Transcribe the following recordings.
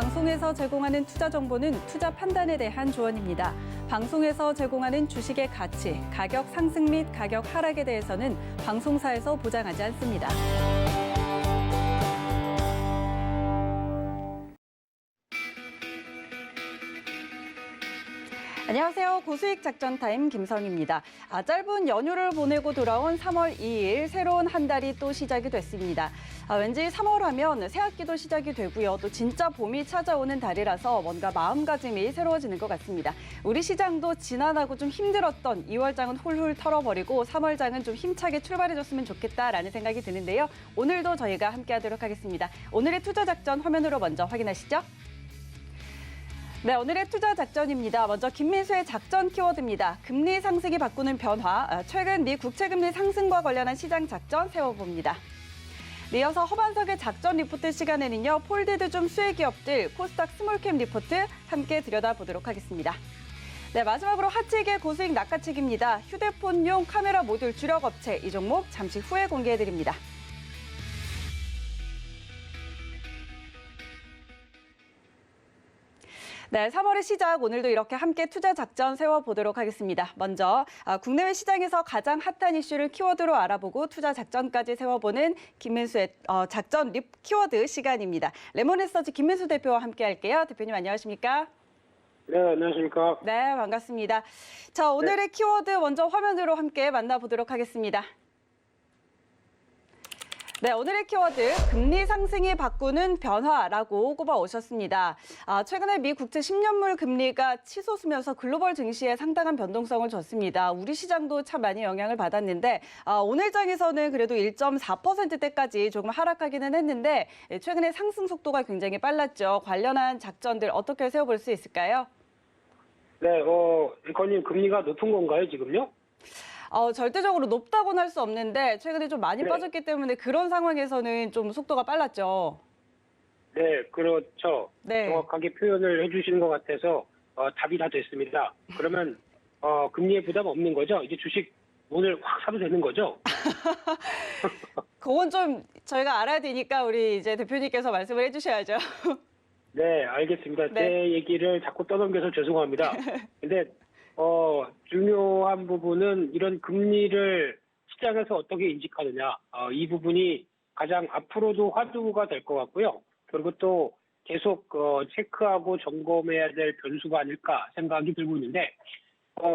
방송에서 제공하는 투자 정보는 투자 판단에 대한 조언입니다. 방송에서 제공하는 주식의 가치, 가격 상승 및 가격 하락에 대해서는 방송사에서 보장하지 않습니다. 안녕하세요. 고수익 작전 타임 김성희입니다. 짧은 연휴를 보내고 돌아온 3월 2일 새로운 한 달이 또 시작이 됐습니다. 왠지 3월 하면 새학기도 시작이 되고요. 또 진짜 봄이 찾아오는 달이라서 뭔가 마음가짐이 새로워지는 것 같습니다. 우리 시장도 지난하고 좀 힘들었던 2월장은 훌훌 털어버리고 3월장은 좀 힘차게 출발해줬으면 좋겠다라는 생각이 드는데요. 오늘도 저희가 함께하도록 하겠습니다. 오늘의 투자 작전 화면으로 먼저 확인하시죠. 네, 오늘의 투자 작전입니다. 먼저 김민수의 작전 키워드입니다. 금리 상승이 바꾸는 변화, 최근 미 국채금리 상승과 관련한 시장 작전 세워봅니다. 네, 이어서 허반석의 작전 리포트 시간에는요. 폴디드 줌 수혜 기업들 코스닥 스몰캡 리포트 함께 들여다보도록 하겠습니다. 네, 마지막으로 하치기의 고수익 낚아채기입니다. 휴대폰용 카메라 모듈 주력 업체 이 종목 잠시 후에 공개해드립니다. 네, 3월의 시작 오늘도 이렇게 함께 투자 작전 세워보도록 하겠습니다. 먼저 국내외 시장에서 가장 핫한 이슈를 키워드로 알아보고 투자 작전까지 세워보는 김민수의 작전 립 키워드 시간입니다. 레몬리서치 김민수 대표와 함께 할게요. 대표님 안녕하십니까? 네, 안녕하십니까? 네, 반갑습니다. 자, 오늘의 키워드 먼저 화면으로 함께 만나보도록 하겠습니다. 네, 오늘의 키워드 금리 상승이 바꾸는 변화라고 꼽아오셨습니다. 최근에 미 국채 10년물 금리가 치솟으면서 글로벌 증시에 상당한 변동성을 줬습니다. 우리 시장도 참 많이 영향을 받았는데 오늘 장에서는 그래도 1.4%대까지 조금 하락하기는 했는데 최근에 상승 속도가 굉장히 빨랐죠. 관련한 작전들 어떻게 세워볼 수 있을까요? 네, 이건님 금리가 높은 건가요, 지금요? 절대적으로 높다고는 할 수 없는데 최근에 좀 많이 빠졌기 때문에 그런 상황에서는 좀 속도가 빨랐죠. 네, 그렇죠. 네. 정확하게 표현을 해주시는 것 같아서 답이 다 됐습니다. 그러면 금리에 부담 없는 거죠? 이제 주식 오늘 확 사도 되는 거죠? 그건 좀 저희가 알아야 되니까 우리 이제 대표님께서 말씀을 해주셔야죠. 네, 알겠습니다. 네. 제 얘기를 자꾸 떠넘겨서 죄송합니다. 근데 중요한 부분은 이런 금리를 시장에서 어떻게 인식하느냐. 이 부분이 가장 앞으로도 화두가 될 것 같고요. 그리고 또 계속 체크하고 점검해야 될 변수가 아닐까 생각이 들고 있는데,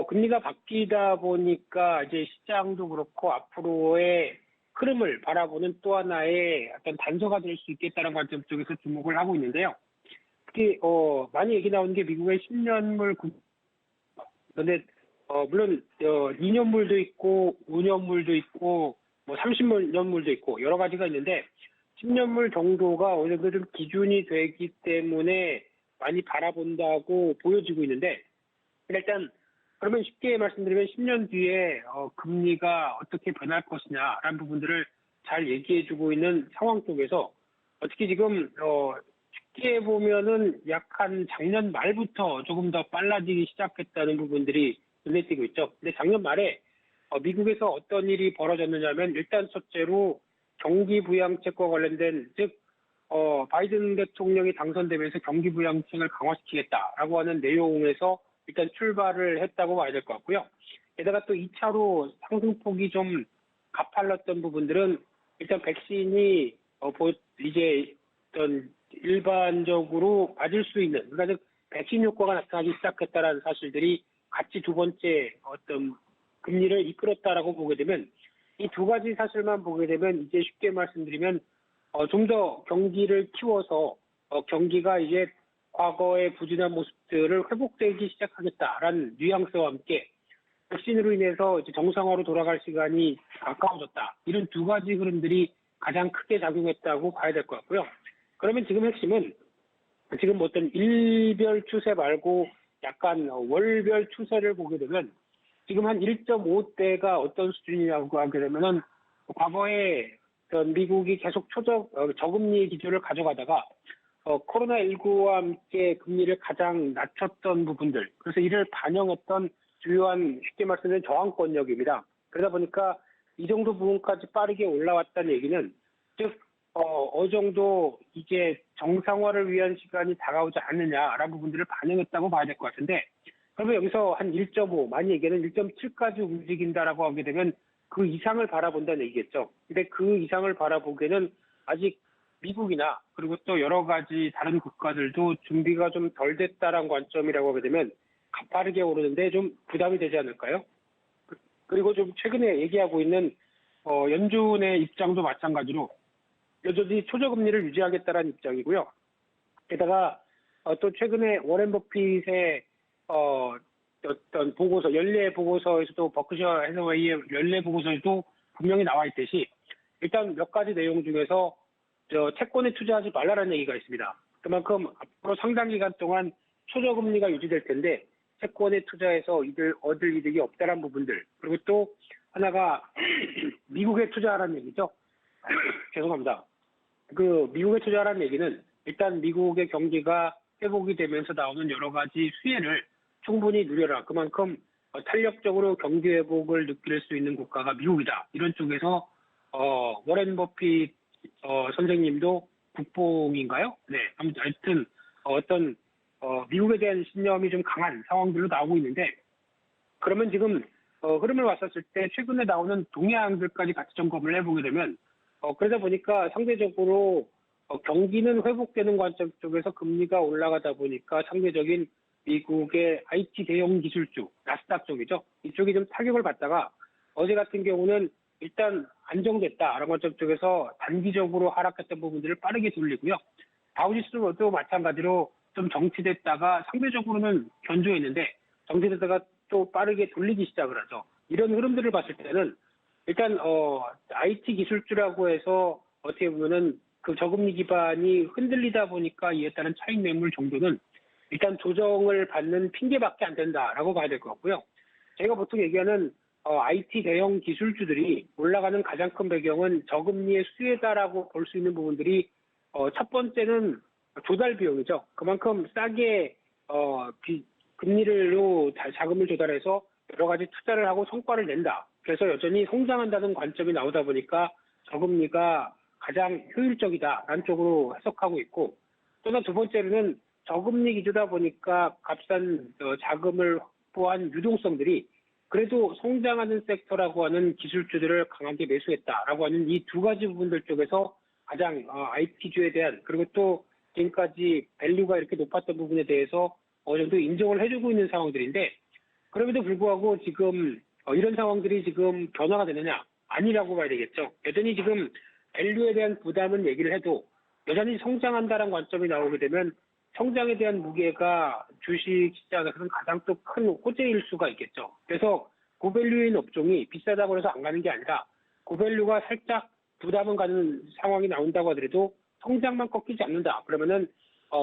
금리가 바뀌다 보니까 이제 시장도 그렇고 앞으로의 흐름을 바라보는 또 하나의 어떤 단서가 될 수 있겠다는 관점 쪽에서 주목을 하고 있는데요. 특히 많이 얘기 나오는 게 미국의 10년물 근데 물론 2년물도 있고 5년물도 있고 뭐 30년물도 있고 여러 가지가 있는데 10년물 정도가 어느 정도 좀 기준이 되기 때문에 많이 바라본다고 보여지고 있는데 일단 그러면 쉽게 말씀드리면 10년 뒤에 금리가 어떻게 변할 것이냐라는 부분들을 잘 얘기해주고 있는 상황 속에서 특히 지금 쉽게 보면은 약 한 작년 말부터 조금 더 빨라지기 시작했다는 부분들이 눈에 띄고 있죠. 근데 작년 말에 미국에서 어떤 일이 벌어졌느냐면 일단 첫째로 경기 부양책과 관련된 즉 바이든 대통령이 당선되면서 경기 부양책을 강화시키겠다라고 하는 내용에서 일단 출발을 했다고 봐야 될 것 같고요. 게다가 또 2차로 상승폭이 좀 가팔랐던 부분들은 일단 백신이 이제 어떤 일반적으로 맞을 수 있는 그러니까 백신 효과가 나타나기 시작했다라는 사실들이 같이 두 번째 어떤 금리를 이끌었다라고 보게 되면 이 두 가지 사실만 보게 되면 이제 쉽게 말씀드리면 좀 더 경기를 키워서 경기가 이제 과거의 부진한 모습들을 회복되기 시작하겠다라는 뉘앙스와 함께 백신으로 인해서 이제 정상화로 돌아갈 시간이 가까워졌다. 이런 두 가지 흐름들이 가장 크게 작용했다고 봐야 될 것 같고요. 그러면 지금 핵심은 지금 어떤 일별 추세 말고 약간 월별 추세를 보게 되면 지금 한 1.5대가 어떤 수준이라고 하게 되면은 과거에 미국이 계속 저금리 기조를 가져가다가 코로나19와 함께 금리를 가장 낮췄던 부분들 그래서 이를 반영했던 주요한 쉽게 말씀드리면 저항권역입니다. 그러다 보니까 이 정도 부분까지 빠르게 올라왔다는 얘기는 즉 어느 정도 이제 정상화를 위한 시간이 다가오지 않느냐라는 부분들을 반영했다고 봐야 될 것 같은데, 그러면 여기서 한 1.5, 많이 얘기하는 1.7까지 움직인다라고 하게 되면 그 이상을 바라본다는 얘기겠죠. 근데 그 이상을 바라보기에는 아직 미국이나 그리고 또 여러 가지 다른 국가들도 준비가 좀 덜 됐다라는 관점이라고 하게 되면 가파르게 오르는데 좀 부담이 되지 않을까요? 그리고 좀 최근에 얘기하고 있는 연준의 입장도 마찬가지로 여전히 초저금리를 유지하겠다라는 입장이고요. 게다가 또 최근에 워렌 버핏의 어떤 보고서, 연례 보고서에서도 버크셔 해서웨이의 연례 보고서에도 분명히 나와 있듯이 일단 몇 가지 내용 중에서 채권에 투자하지 말라는 얘기가 있습니다. 그만큼 앞으로 상당 기간 동안 초저금리가 유지될 텐데 채권에 투자해서 얻을 이득이 없다는 부분들, 그리고 또 하나가 미국에 투자하라는 얘기죠. 죄송합니다. 그 미국에 투자하라는 얘기는 일단 미국의 경기가 회복이 되면서 나오는 여러 가지 수혜를 충분히 누려라. 그만큼 탄력적으로 경기 회복을 느낄 수 있는 국가가 미국이다. 이런 쪽에서 워렌 버핏 선생님도 국뽕인가요? 네. 하여튼 어떤 미국에 대한 신념이 좀 강한 상황들로 나오고 있는데, 그러면 지금 흐름을 봤었을 때 최근에 나오는 동향들까지 같이 점검을 해보게 되면 그러다 보니까 상대적으로 경기는 회복되는 관점 쪽에서 금리가 올라가다 보니까 상대적인 미국의 IT 대형 기술주, 나스닥 쪽이죠. 이쪽이 좀 타격을 받다가 어제 같은 경우는 일단 안정됐다라는 관점 쪽에서 단기적으로 하락했던 부분들을 빠르게 돌리고요. 다우지수도 마찬가지로 좀 정체됐다가 상대적으로는 견조했는데 정체됐다가 또 빠르게 돌리기 시작을 하죠. 이런 흐름들을 봤을 때는 일단 IT 기술주라고 해서 어떻게 보면은 그 저금리 기반이 흔들리다 보니까 이에 따른 차익 매물 정도는 일단 조정을 받는 핑계밖에 안 된다라고 봐야 될 것 같고요. 제가 보통 얘기하는 IT 대형 기술주들이 올라가는 가장 큰 배경은 저금리의 수혜다라고 볼 수 있는 부분들이 첫 번째는 조달 비용이죠. 그만큼 싸게 금리로 자금을 조달해서 여러 가지 투자를 하고 성과를 낸다. 그래서 여전히 성장한다는 관점이 나오다 보니까 저금리가 가장 효율적이다라는 쪽으로 해석하고 있고, 또 하나 두 번째로는 저금리 기조다 보니까 값싼 자금을 확보한 유동성들이 그래도 성장하는 섹터라고 하는 기술주들을 강하게 매수했다라고 하는 이 두 가지 부분들 쪽에서 가장 IT주에 대한, 그리고 또 지금까지 밸류가 이렇게 높았던 부분에 대해서 어느 정도 인정을 해주고 있는 상황들인데, 그럼에도 불구하고 지금 이런 상황들이 지금 변화가 되느냐? 아니라고 봐야 되겠죠. 여전히 지금 밸류에 대한 부담은 얘기를 해도 여전히 성장한다는 관점이 나오게 되면 성장에 대한 무게가 주식 시장에서는 가장 또 큰 호재일 수가 있겠죠. 그래서 고밸류인 업종이 비싸다고 해서 안 가는 게 아니라 고밸류가 살짝 부담은 가는 상황이 나온다고 하더라도 성장만 꺾이지 않는다. 그러면은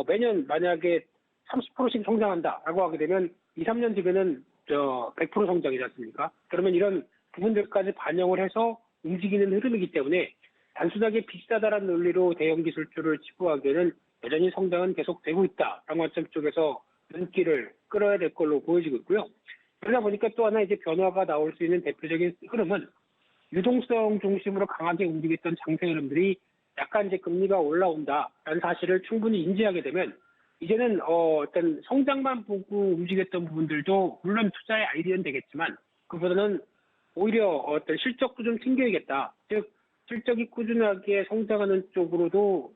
매년 만약에 30%씩 성장한다라고 하게 되면 2, 3년 뒤에는 100% 성장이지 않습니까? 그러면 이런 부분들까지 반영을 해서 움직이는 흐름이기 때문에 단순하게 비싸다라는 논리로 대형 기술주를 치부하기에는 여전히 성장은 계속되고 있다라는 관점 쪽에서 눈길을 끌어야 될 걸로 보여지고 있고요. 그러다 보니까 또 하나 이제 변화가 나올 수 있는 대표적인 흐름은 유동성 중심으로 강하게 움직였던 장세 흐름들이 약간 이제 금리가 올라온다라는 사실을 충분히 인지하게 되면 이제는 어떤 성장만 보고 움직였던 부분들도 물론 투자의 아이디어는 되겠지만 그보다는 오히려 어떤 실적도 좀 챙겨야겠다. 즉 실적이 꾸준하게 성장하는 쪽으로도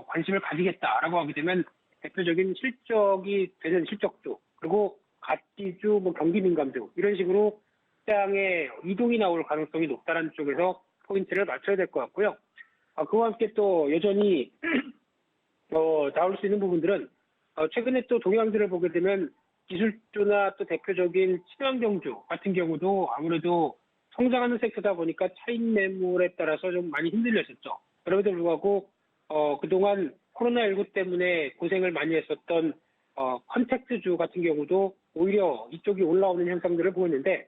관심을 가지겠다라고 하게 되면 대표적인 실적이 되는 실적주, 그리고 가치주, 경기 민감주 이런 식으로 시장에 이동이 나올 가능성이 높다는 쪽에서 포인트를 맞춰야 될 것 같고요. 그와 함께 또 여전히 나올 수 있는 부분들은 최근에 또 동향들을 보게 되면 기술주나 또 대표적인 친환경주 같은 경우도 아무래도 성장하는 섹터다 보니까 차익 매물에 따라서 좀 많이 흔들렸었죠. 그럼에도 불구하고 그동안 코로나19 때문에 고생을 많이 했었던 컨택트주 같은 경우도 오히려 이쪽이 올라오는 현상들을 보였는데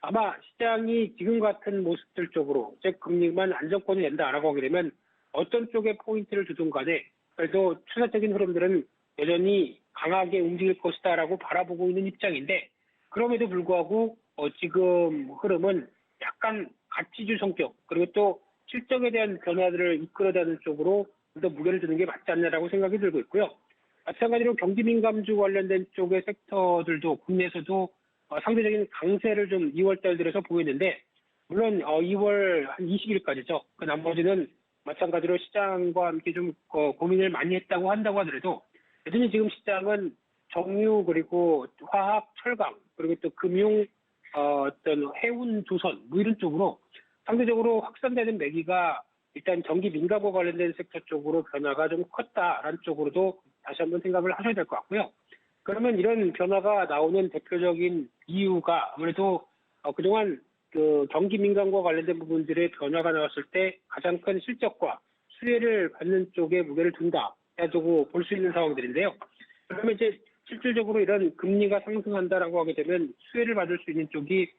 아마 시장이 지금 같은 모습들 쪽으로 즉 금리만 안정권을 낸다라고 하게 되면 어떤 쪽에 포인트를 두든 간에 그래도 추세적인 흐름들은 여전히 강하게 움직일 것이다라고 바라보고 있는 입장인데 그럼에도 불구하고 지금 흐름은 약간 가치주 성격 그리고 또 실적에 대한 변화들을 이끌어가는 쪽으로 더 무게를 두는 게 맞지 않냐라고 생각이 들고 있고요. 마찬가지로 경기 민감주 관련된 쪽의 섹터들도 국내에서도 상대적인 강세를 좀 2월 달 들어서 보이는데, 물론 2월 한 20일까지죠. 그 나머지는 마찬가지로 시장과 함께 좀 고민을 많이 했다고 한다고 하더라도 여전히 지금 시장은 정유 그리고 화학, 철강 그리고 또 금융, 어떤 해운, 조선 뭐 이런 쪽으로 상대적으로 확산되는 매기가 일단 경기 민감과 관련된 섹터 쪽으로 변화가 좀 컸다라는 쪽으로도 다시 한번 생각을 하셔야 될 것 같고요. 그러면 이런 변화가 나오는 대표적인 이유가 아무래도 그동안 그 경기 민감과 관련된 부분들의 변화가 나왔을 때 가장 큰 실적과 수혜를 받는 쪽에 무게를 둔다. 해가지고 볼 수 있는 상황들인데요. 그러면 이제 실질적으로 이런 금리가 상승한다라고 하게 되면 수혜를 받을 수 있는 쪽이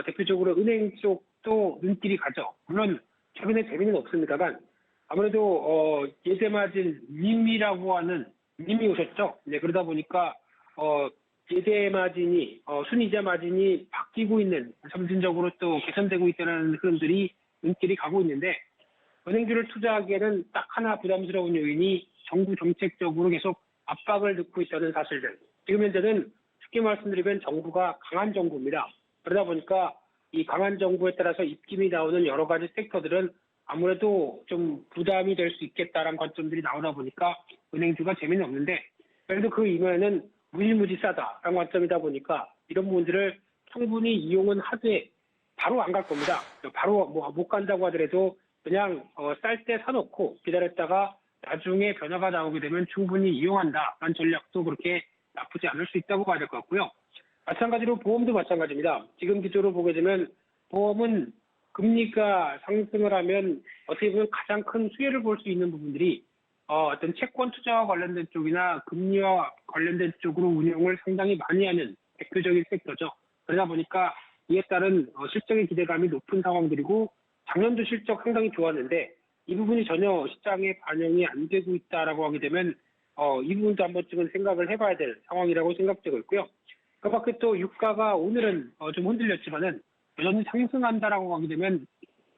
대표적으로 은행 쪽도 눈길이 가죠. 물론 최근에 재미는 없습니다만 아무래도 예대마진 님이라고 하는 님이 오셨죠. 네, 그러다 보니까 예대마진이 순이자 마진이 바뀌고 있는, 점진적으로 또 개선되고 있다는 흐름들이 눈길이 가고 있는데, 은행주를 투자하기에는 딱 하나 부담스러운 요인이 정부 정책적으로 계속 압박을 넣고 있다는 사실들. 지금 현재는 쉽게 말씀드리면 정부가 강한 정부입니다. 그러다 보니까 이 강한 정부에 따라서 입김이 나오는 여러 가지 섹터들은 아무래도 좀 부담이 될 수 있겠다라는 관점들이 나오다 보니까 은행주가 재미는 없는데, 그래도 그 이면에는 무지무지 싸다라는 관점이다 보니까 이런 부분들을 충분히 이용은 하되 바로 안 갈 겁니다. 바로 뭐 못 간다고 하더라도 그냥 쌀 때 사놓고 기다렸다가 나중에 변화가 나오게 되면 충분히 이용한다라는 전략도 그렇게 나쁘지 않을 수 있다고 봐야 될 것 같고요. 마찬가지로 보험도 마찬가지입니다. 지금 기조로 보게 되면 보험은 금리가 상승을 하면 어떻게 보면 가장 큰 수혜를 볼 수 있는 부분들이 어떤 채권 투자와 관련된 쪽이나 금리와 관련된 쪽으로 운용을 상당히 많이 하는 대표적인 섹터죠. 그러다 보니까 이에 따른 실적의 기대감이 높은 상황들이고, 작년도 실적 상당히 좋았는데 이 부분이 전혀 시장에 반영이 안 되고 있다라고 하게 되면 이 부분도 한 번쯤은 생각을 해봐야 될 상황이라고 생각되고 있고요. 그 밖에 또 유가가 오늘은 좀 흔들렸지만은 여전히 상승한다라고 하게 되면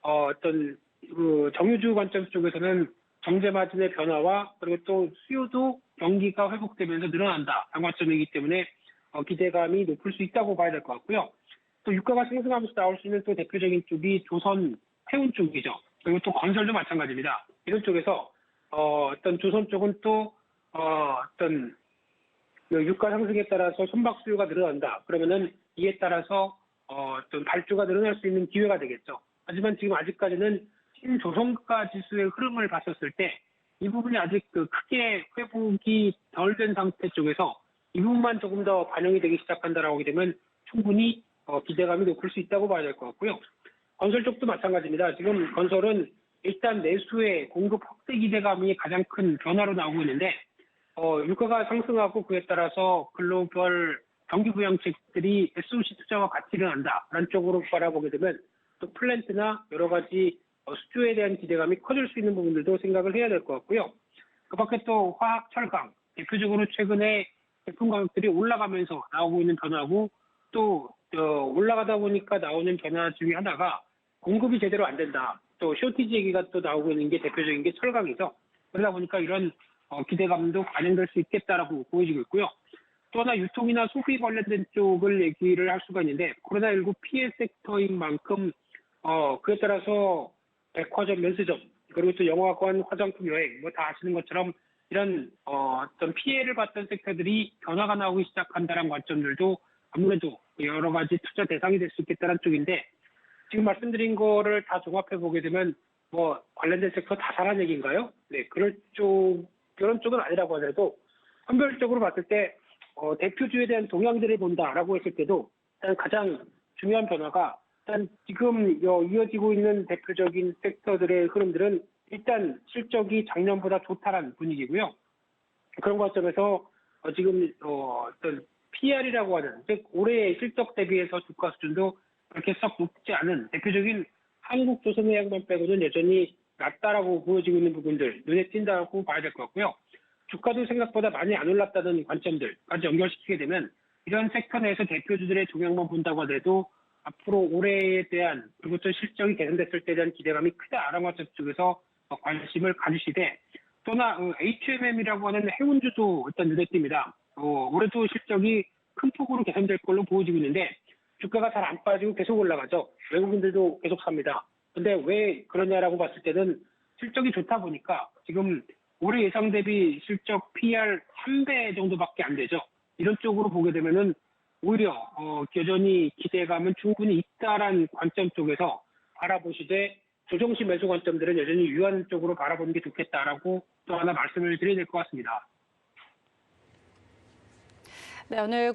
어떤 그 정유주 관점 쪽에서는 정제 마진의 변화와 그리고 또 수요도 경기가 회복되면서 늘어난다라는 관점이기 때문에 기대감이 높을 수 있다고 봐야 될 것 같고요. 또 유가가 상승하면서 나올 수 있는 또 대표적인 쪽이 조선 해운 쪽이죠. 그리고 또 건설도 마찬가지입니다. 이런 쪽에서 어떤 조선 쪽은 또 어떤 유가 상승에 따라서 선박 수요가 늘어난다. 그러면은 이에 따라서 어떤 발주가 늘어날 수 있는 기회가 되겠죠. 하지만 지금 아직까지는 신조선가 지수의 흐름을 봤었을 때 이 부분이 아직 크게 회복이 덜 된 상태 쪽에서 이 부분만 조금 더 반영이 되기 시작한다라고 하게 되면 충분히 기대감이 높을 수 있다고 봐야 될 것 같고요. 건설 쪽도 마찬가지입니다. 지금 건설은 일단 내수의 공급 확대 기대감이 가장 큰 변화로 나오고 있는데 유가가 상승하고 그에 따라서 글로벌 경기 부양책들이 SOC 투자와 같이 일어난다라는 쪽으로 바라보게 되면 또 플랜트나 여러 가지 수주에 대한 기대감이 커질 수 있는 부분들도 생각을 해야 될 것 같고요. 그 밖에 또 화학, 철강, 대표적으로 최근에 제품 가격들이 올라가면서 나오고 있는 변화고, 또 올라가다 보니까 나오는 변화 중에 하나가 공급이 제대로 안 된다. 또 쇼티지 얘기가 또 나오고 있는 게 대표적인 게 철강이죠. 그러다 보니까 이런 기대감도 반영될 수 있겠다라고 보여지고 있고요. 또 하나 유통이나 소비 관련된 쪽을 얘기를 할 수가 있는데, 코로나19 피해 섹터인 만큼 그에 따라서 백화점, 면세점, 그리고 또 영화관, 화장품, 여행 뭐 다 아시는 것처럼 이런 어떤 피해를 봤던 섹터들이 변화가 나오기 시작한다는 관점들도 아무래도 여러 가지 투자 대상이 될 수 있겠다는 쪽인데, 지금 말씀드린 거를 다 종합해 보게 되면 뭐 관련된 섹터 다 잘한 얘기인가요? 네, 그런 쪽은 아니라고 하더라도 선별적으로 봤을 때 대표주에 대한 동향들을 본다라고 했을 때도 일단 가장 중요한 변화가 일단 지금 이어지고 있는 대표적인 섹터들의 흐름들은 일단 실적이 작년보다 좋다라는 분위기고요. 그런 관점에서 지금 어떤 PR이라고 하는, 즉 올해의 실적 대비해서 주가 수준도 그렇게 썩 높지 않은 대표적인 한국조선해양만 빼고는 여전히 낮다라고 보여지고 있는 부분들 눈에 띈다고 봐야 될 것 같고요. 주가도 생각보다 많이 안 올랐다는 관점들까지 연결시키게 되면 이런 섹터 내에서 대표주들의 동향만 본다고 하더라도 앞으로 올해에 대한 그리고 또 실적이 개선됐을 때에 대한 기대감이 크다라는 것 쪽에서 관심을 가지시되 또나 HMM이라고 하는 해운주도 일단 눈에 띕니다. 올해도 실적이 큰 폭으로 개선될 걸로 보여지고 있는데 주가가 잘 안 빠지고 계속 올라가죠. 외국인들도 계속 삽니다. 근데 왜 그러냐라고 봤을 때는 실적이 좋다 보니까 지금 올해 예상 대비 실적 PR 3배 정도밖에 안 되죠. 이런 쪽으로 보게 되면은 오히려 여전히 기대감은 충분히 있다란 관점 쪽에서 바라보시되 조정시 매수 관점들은 여전히 유한 쪽으로 바라보는 게 좋겠다라고 또 하나 말씀을 드려야 될 것 같습니다. 네, 오늘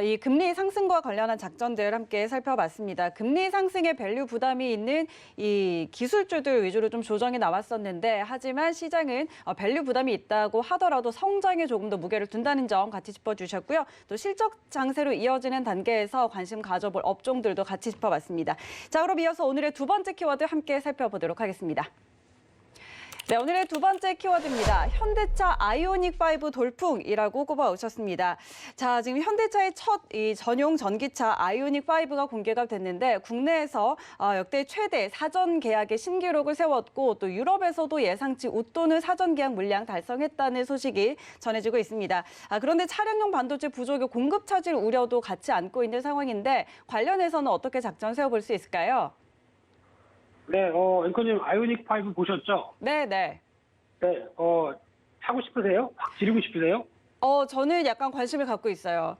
이 금리 상승과 관련한 작전들 함께 살펴봤습니다. 금리 상승에 밸류 부담이 있는 이 기술주들 위주로 좀 조정이 나왔었는데 하지만 시장은 밸류 부담이 있다고 하더라도 성장에 조금 더 무게를 둔다는 점 같이 짚어주셨고요. 또 실적 장세로 이어지는 단계에서 관심 가져볼 업종들도 같이 짚어봤습니다. 자, 그럼 이어서 오늘의 두 번째 키워드 함께 살펴보도록 하겠습니다. 네, 오늘의 두 번째 키워드입니다. 현대차 아이오닉5 돌풍이라고 꼽아오셨습니다. 자, 지금 현대차의 첫 이 전용 전기차 아이오닉5가 공개가 됐는데 국내에서 역대 최대 사전 계약의 신기록을 세웠고 또 유럽에서도 예상치 웃도는 사전 계약 물량 달성했다는 소식이 전해지고 있습니다. 그런데 차량용 반도체 부족의 공급 차질 우려도 같이 안고 있는 상황인데 관련해서는 어떻게 작전 세워볼 수 있을까요? 네, 앵커님 아이오닉5 보셨죠? 네. 네, 사고 싶으세요? 확 지르고 싶으세요? 저는 약간 관심을 갖고 있어요.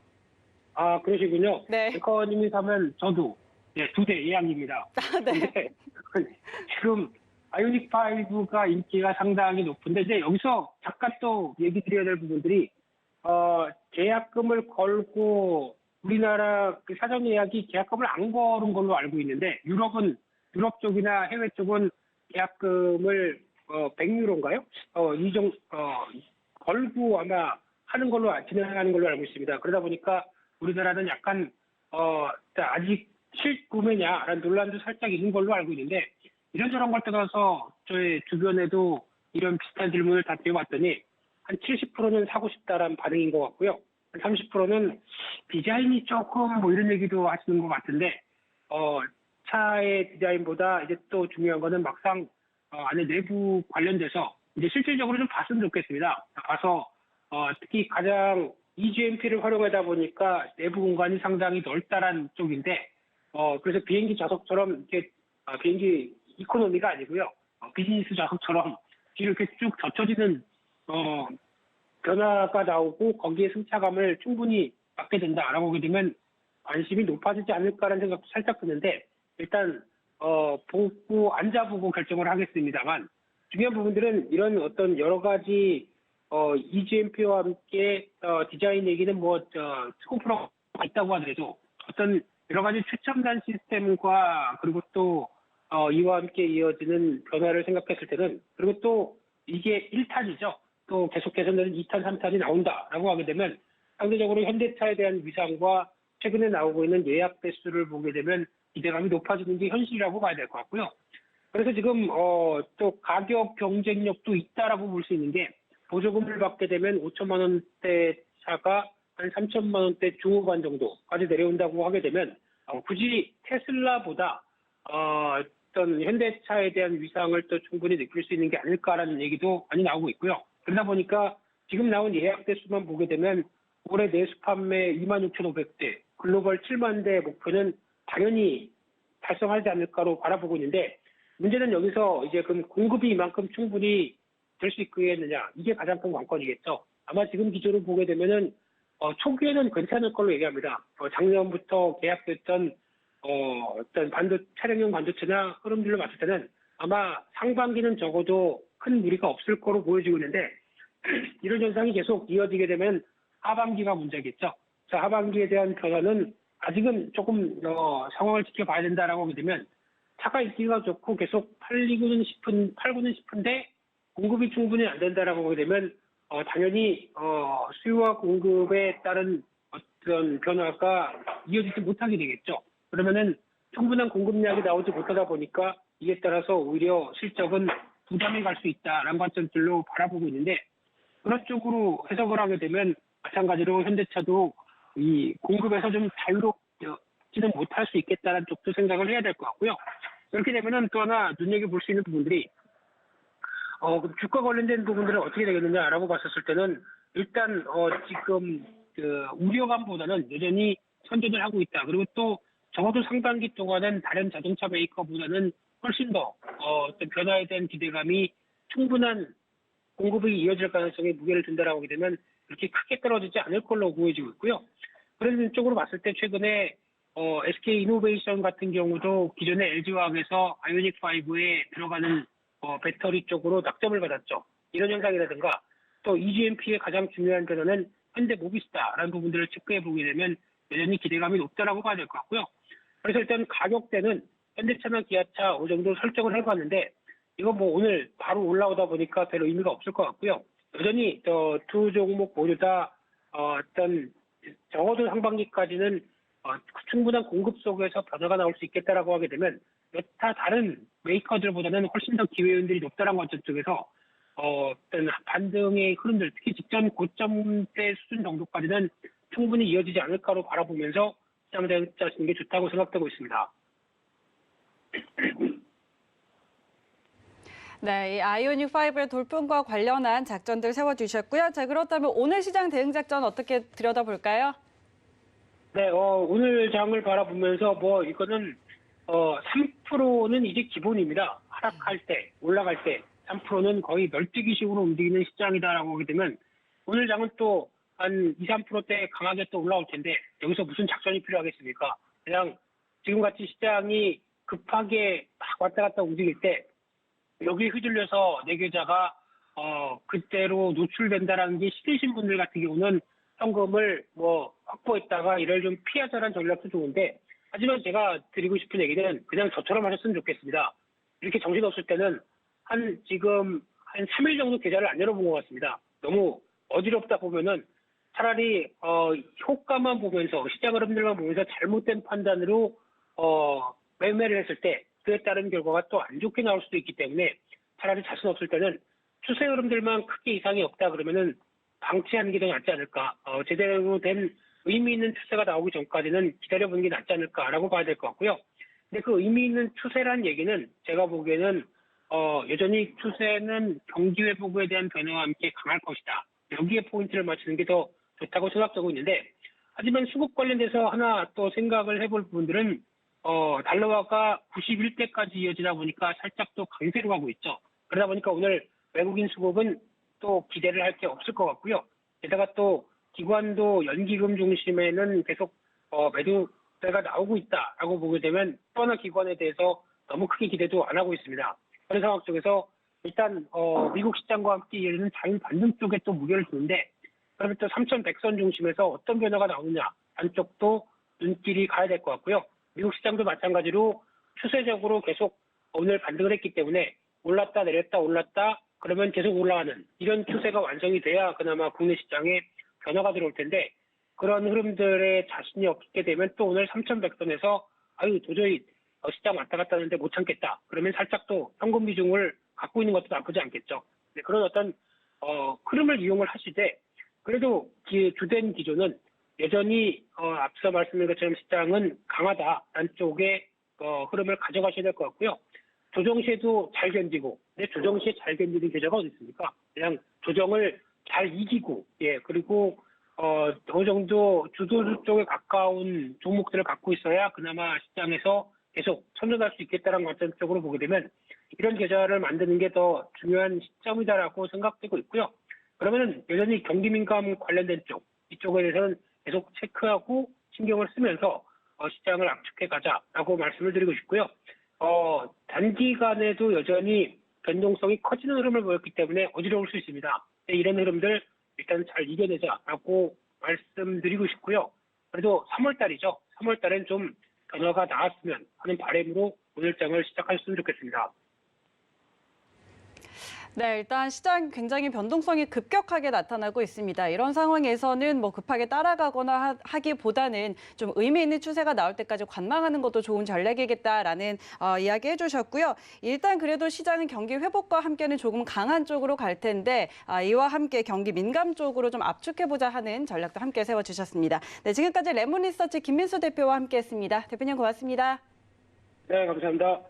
아, 그러시군요. 네. 앵커님이 사면 저도 2대 예약입니다. 네. 근데 지금 아이오닉5가 인기가 상당히 높은데 이제 여기서 잠깐 또 얘기 드려야 될 부분들이 계약금을 걸고 우리나라 그 사전 예약이 계약금을 안 걸은 걸로 알고 있는데 유럽 쪽이나 해외 쪽은 계약금을 100유로인가요? 걸고 아마 하는 걸로 진행하는 걸로 알고 있습니다. 그러다 보니까 우리나라는 약간 아직 실구매냐라는 논란도 살짝 있는 걸로 알고 있는데 이런저런 걸 떠나서 저의 주변에도 이런 비슷한 질문을 다 드려봤더니 한 70%는 사고 싶다라는 반응인 것 같고요. 한 30%는 디자인이 조금 뭐 이런 얘기도 하시는 것 같은데 차의 디자인보다 이제 또 중요한 거는 막상 안에 내부 관련돼서 이제 실질적으로 좀 봤으면 좋겠습니다. 가서 특히 가장 EGMP를 활용하다 보니까 내부 공간이 상당히 넓다란 쪽인데 그래서 비행기 좌석처럼 이렇게 비행기 이코노미가 아니고요. 비즈니스 좌석처럼 뒤로 이렇게 쭉 젖혀지는 변화가 나오고 거기에 승차감을 충분히 받게 된다라고 하게 되면 관심이 높아지지 않을까라는 생각도 살짝 드는데 일단 보고 앉아보고 결정을 하겠습니다만 중요한 부분들은 이런 어떤 여러 가지 EGMP와 함께 디자인 얘기는 스코프가 있다고 하더라도 어떤 여러 가지 최첨단 시스템과 그리고 또 이와 함께 이어지는 변화를 생각했을 때는 그리고 또 이게 1탄이죠. 또 계속 개선되는 2탄, 3탄이 나온다라고 하게 되면 상대적으로 현대차에 대한 위상과 최근에 나오고 있는 예약 대수를 보게 되면 기대감이 높아지는 게 현실이라고 봐야 될 것 같고요. 그래서 지금 또 가격 경쟁력도 있다라고 볼 수 있는 게 보조금을 받게 되면 5천만 원대 차가 한 3천만 원대 중후반 정도까지 내려온다고 하게 되면 굳이 테슬라보다 어떤 현대차에 대한 위상을 또 충분히 느낄 수 있는 게 아닐까라는 얘기도 많이 나오고 있고요. 그러다 보니까 지금 나온 예약 대수만 보게 되면 올해 내수 판매 26,500대, 글로벌 7만 대 목표는 당연히 달성하지 않을까로 바라보고 있는데 문제는 여기서 이제 그럼 공급이 이만큼 충분히 될 수 있겠느냐 이게 가장 큰 관건이겠죠. 아마 지금 기조를 보게 되면은 초기에는 괜찮을 걸로 얘기합니다. 작년부터 계약됐던 어떤 차량용 반도체나 흐름들로 봤을 때는 아마 상반기는 적어도 큰 무리가 없을 거로 보여지고 있는데 이런 현상이 계속 이어지게 되면 하반기가 문제겠죠. 자, 하반기에 대한 변화는 아직은 조금 상황을 지켜봐야 된다라고 하게 되면 차가 인기가 좋고 계속 팔고는 싶은데 공급이 충분히 안 된다라고 하게 되면 당연히 수요와 공급에 따른 어떤 변화가 이어지지 못하게 되겠죠. 그러면은 충분한 공급량이 나오지 못하다 보니까 이에 따라서 오히려 실적은 부담이 갈 수 있다라는 관점들로 바라보고 있는데 그런 쪽으로 해석을 하게 되면 마찬가지로 현대차도 이 공급에서 좀 지는 못할 수 있겠다는 쪽도 생각을 해야 될 것 같고요. 이렇게 되면은 또 하나 눈여겨볼 수 있는 부분들이 그럼 주가 관련된 부분들은 어떻게 되겠느냐라고 봤었을 때는 일단 지금 그 우려감보다는 여전히 선전을 하고 있다. 그리고 또 적어도 상반기 동안은 다른 자동차 메이커보다는 훨씬 더 어떤 변화에 대한 기대감이 충분한 공급이 이어질 가능성에 무게를 둔다라고 하게 되면 그렇게 크게 떨어지지 않을 걸로 보여지고 있고요. 그런 쪽으로 봤을 때 최근에 SK 이노베이션 같은 경우도 기존의 LG화학에서 아이오닉 5에 들어가는 배터리 쪽으로 낙점을 받았죠. 이런 현상이라든가 또 EGMP의 가장 중요한 변화는 현대 모비스다라는 부분들을 체크해 보게 되면 여전히 기대감이 높다라고 봐야 될 것 같고요. 그래서 일단 가격대는 현대차나 기아차 어느 정도 설정을 해봤는데 이거 뭐 오늘 바로 올라오다 보니까 별 의미가 없을 것 같고요. 여전히 두 종목 모두 다 어떤 적어도 상반기까지는 충분한 공급 속에서 변화가 나올 수 있겠다라고 하게 되면 여타 다른 메이커들보다는 훨씬 더 기회 요인들이 높다는 관점 쪽에서 어떤 반등의 흐름들, 특히 직전 고점대 수준 정도까지는 충분히 이어지지 않을까로 바라보면서 시장 대응하시는 게 좋다고 생각되고 있습니다. 네, 이 아이오닉 5의 돌풍과 관련한 작전들 세워주셨고요. 자, 그렇다면 오늘 시장 대응 작전 어떻게 들여다볼까요? 네, 오늘 장을 바라보면서 이거는 3%는 이제 기본입니다. 하락할 때, 올라갈 때 3%는 거의 널뛰기식으로 움직이는 시장이다라고 하게 되면 오늘 장은 또 한 2, 3%대 강하게 또 올라올 텐데 여기서 무슨 작전이 필요하겠습니까? 그냥 지금같이 시장이 급하게 막 왔다 갔다 움직일 때 여기에 휘둘려서 내 계좌가 그때로 노출된다라는 게 싫으신 분들 같은 경우는 현금을 확보했다가 이를 좀 피하자라는 전략도 좋은데 하지만 제가 드리고 싶은 얘기는 그냥 저처럼 하셨으면 좋겠습니다. 이렇게 정신없을 때는 지금 한 3일 정도 계좌를 안 열어본 것 같습니다. 너무 어지럽다 보면은 차라리 효과만 보면서 시장 흐름들만 보면서 잘못된 판단으로 매매를 했을 때 그에 따른 결과가 또 안 좋게 나올 수도 있기 때문에 차라리 자신 없을 때는 추세 흐름들만 크게 이상이 없다 그러면은 방치하는 게 더 낫지 않을까. 제대로 된 의미 있는 추세가 나오기 전까지는 기다려보는 게 낫지 않을까라고 봐야 될 것 같고요. 근데 그 의미 있는 추세란 얘기는 제가 보기에는 여전히 추세는 경기 회복에 대한 변화와 함께 강할 것이다. 여기에 포인트를 맞추는 게 더 좋다고 생각하고 있는데 하지만 수급 관련돼서 하나 또 생각을 해볼 부분들은 달러화가 91대까지 이어지다 보니까 살짝 또 강세로 가고 있죠. 그러다 보니까 오늘 외국인 수급은 또 기대를 할 게 없을 것 같고요. 게다가 또 기관도 연기금 중심에는 계속 매도세가 나오고 있다라고 보게 되면 또 하나 기관에 대해서 너무 크게 기대도 안 하고 있습니다. 그런 상황 속에서 일단 미국 시장과 함께 이어지는 자율 반등 쪽에 또 무게를 두는데 그러면 또 3,100선 중심에서 어떤 변화가 나오느냐 안쪽도 눈길이 가야 될 것 같고요. 미국 시장도 마찬가지로 추세적으로 계속 오늘 반등을 했기 때문에 올랐다 내렸다 올랐다 그러면 계속 올라가는 이런 추세가 완성이 돼야 그나마 국내 시장에 변화가 들어올 텐데 그런 흐름들에 자신이 없게 되면 또 오늘 3,100선에서 도저히 시장 왔다 갔다 하는데 못 참겠다. 그러면 살짝 또 현금 비중을 갖고 있는 것도 나쁘지 않겠죠. 그런 어떤 흐름을 이용을 하시되 그래도 주된 기조는 여전히 앞서 말씀드린 것처럼 시장은 강하다라는 쪽에 흐름을 가져가셔야 될 것 같고요. 조정 시에도 잘 견디고, 근데 조정 시에 잘 견디는 계좌가 어디 있습니까? 그냥 조정을 잘 이기고, 그리고 어느 정도 주도주 쪽에 가까운 종목들을 갖고 있어야 그나마 시장에서 계속 선전할 수 있겠다는 관점적으로 보게 되면 이런 계좌를 만드는 게 더 중요한 시점이다라고 생각되고 있고요. 그러면은 여전히 경기 민감 관련된 쪽, 이쪽에 대해서는 계속 체크하고 신경을 쓰면서 시장을 압축해 가자라고 말씀을 드리고 싶고요. 단기간에도 여전히 변동성이 커지는 흐름을 보였기 때문에 어지러울 수 있습니다. 이런 흐름들 일단 잘 이겨내자라고 말씀드리고 싶고요. 그래도 3월달이죠. 3월달엔 좀 변화가 나왔으면 하는 바람으로 오늘 장을 시작하셨으면 좋겠습니다. 네, 일단 시장 굉장히 변동성이 급격하게 나타나고 있습니다. 이런 상황에서는 뭐 급하게 따라가거나 하기보다는 좀 의미 있는 추세가 나올 때까지 관망하는 것도 좋은 전략이겠다라는 이야기 해주셨고요. 일단 그래도 시장은 경기 회복과 함께는 조금 강한 쪽으로 갈 텐데 이와 함께 경기 민감 쪽으로 좀 압축해보자 하는 전략도 함께 세워주셨습니다. 네, 지금까지 레몬리서치 김민수 대표와 함께했습니다. 대표님 고맙습니다. 네, 감사합니다.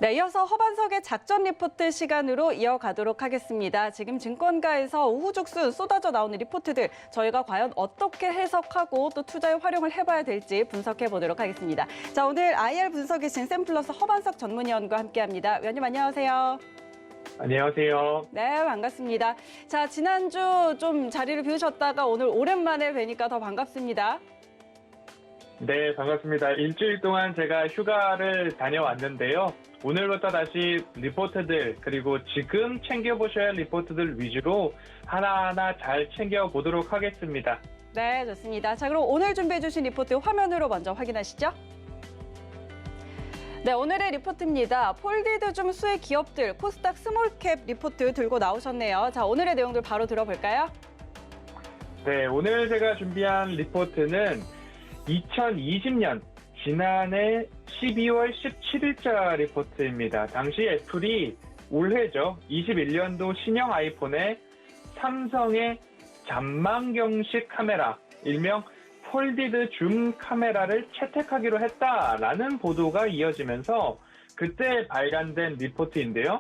네, 이어서 허반석의 작전 리포트 시간으로 이어가도록 하겠습니다. 지금 증권가에서 우후죽순 쏟아져 나오는 리포트들 저희가 과연 어떻게 해석하고 또 투자에 활용을 해봐야 될지 분석해 보도록 하겠습니다. 자, 오늘 IR 분석이신 샘플러스 허반석 전문위원과 함께합니다. 위원님 안녕하세요. 안녕하세요. 네, 반갑습니다. 자, 지난주 좀 자리를 비우셨다가 오늘 오랜만에 뵈니까 더 반갑습니다. 네, 반갑습니다. 일주일 동안 제가 휴가를 다녀왔는데요. 오늘부터 다시 리포트들 그리고 지금 챙겨보셔야 할 리포트들 위주로 하나하나 잘 챙겨보도록 하겠습니다. 네, 좋습니다. 자, 그럼 오늘 준비해 주신 리포트 화면으로 먼저 확인하시죠. 네, 오늘의 리포트입니다. 폴디드 중 수혜 기업들 코스닥 스몰캡 리포트 들고 나오셨네요. 자, 오늘의 내용들 바로 들어볼까요? 네, 오늘 제가 준비한 리포트는 2020년 지난해 12월 17일자 리포트입니다. 당시 애플이 올해죠. 21년도 신형 아이폰에 삼성의 잔망경식 카메라, 일명 폴디드 줌 카메라를 채택하기로 했다라는 보도가 이어지면서 그때 발간된 리포트인데요.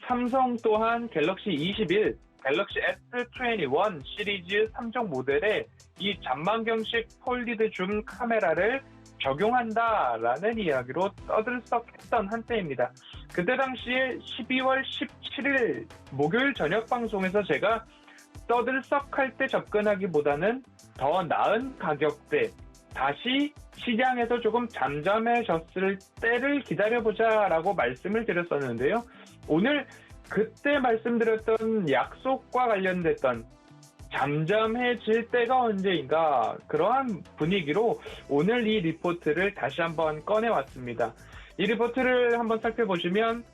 삼성 또한 갤럭시 21, 갤럭시 S21 시리즈 3종 모델에 이 잔망경식 폴디드 줌 카메라를 적용한다라는 이야기로 떠들썩했던 한때입니다. 그때 당시에 12월 17일 목요일 저녁 방송에서 제가 떠들썩할 때 접근하기보다는 더 나은 가격대, 다시 시장에서 조금 잠잠해졌을 때를 기다려보자라고 말씀을 드렸었는데요. 오늘 그때 말씀드렸던 약속과 관련됐던 잠잠해질 때가 언제인가 그러한 분위기로 오늘 이 리포트를 다시 한번 꺼내왔습니다. 이 리포트를 한번 살펴보시면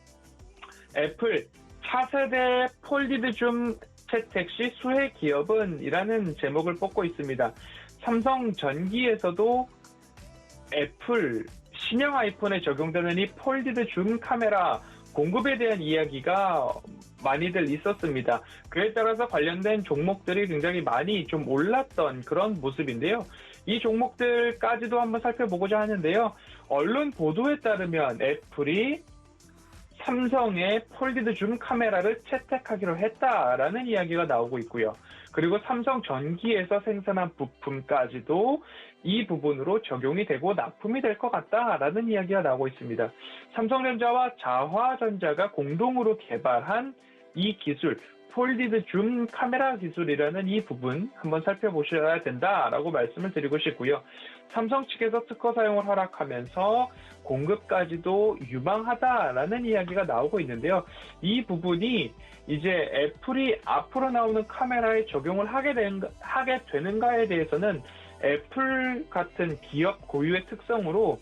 애플 차세대 폴디드 줌 채택 시 수혜 기업은 이라는 제목을 뽑고 있습니다. 삼성 전기에서도 애플 신형 아이폰에 적용되는 이 폴디드 줌 카메라 공급에 대한 이야기가 많이들 있었습니다. 그에 따라서 관련된 종목들이 굉장히 많이 좀 올랐던 그런 모습인데요. 이 종목들까지도 한번 살펴보고자 하는데요. 언론 보도에 따르면 애플이 삼성의 폴디드 줌 카메라를 채택하기로 했다라는 이야기가 나오고 있고요. 그리고 삼성 전기에서 생산한 부품까지도 이 부분으로 적용이 되고 납품이 될 것 같다라는 이야기가 나오고 있습니다. 삼성전자와 자화전자가 공동으로 개발한 이 기술, 폴디드 줌 카메라 기술이라는 이 부분 한번 살펴보셔야 된다라고 말씀을 드리고 싶고요. 삼성 측에서 특허 사용을 허락하면서 공급까지도 유망하다라는 이야기가 나오고 있는데요. 이 부분이 이제 애플이 앞으로 나오는 카메라에 적용을 하게 되는가에 대해서는 애플 같은 기업 고유의 특성으로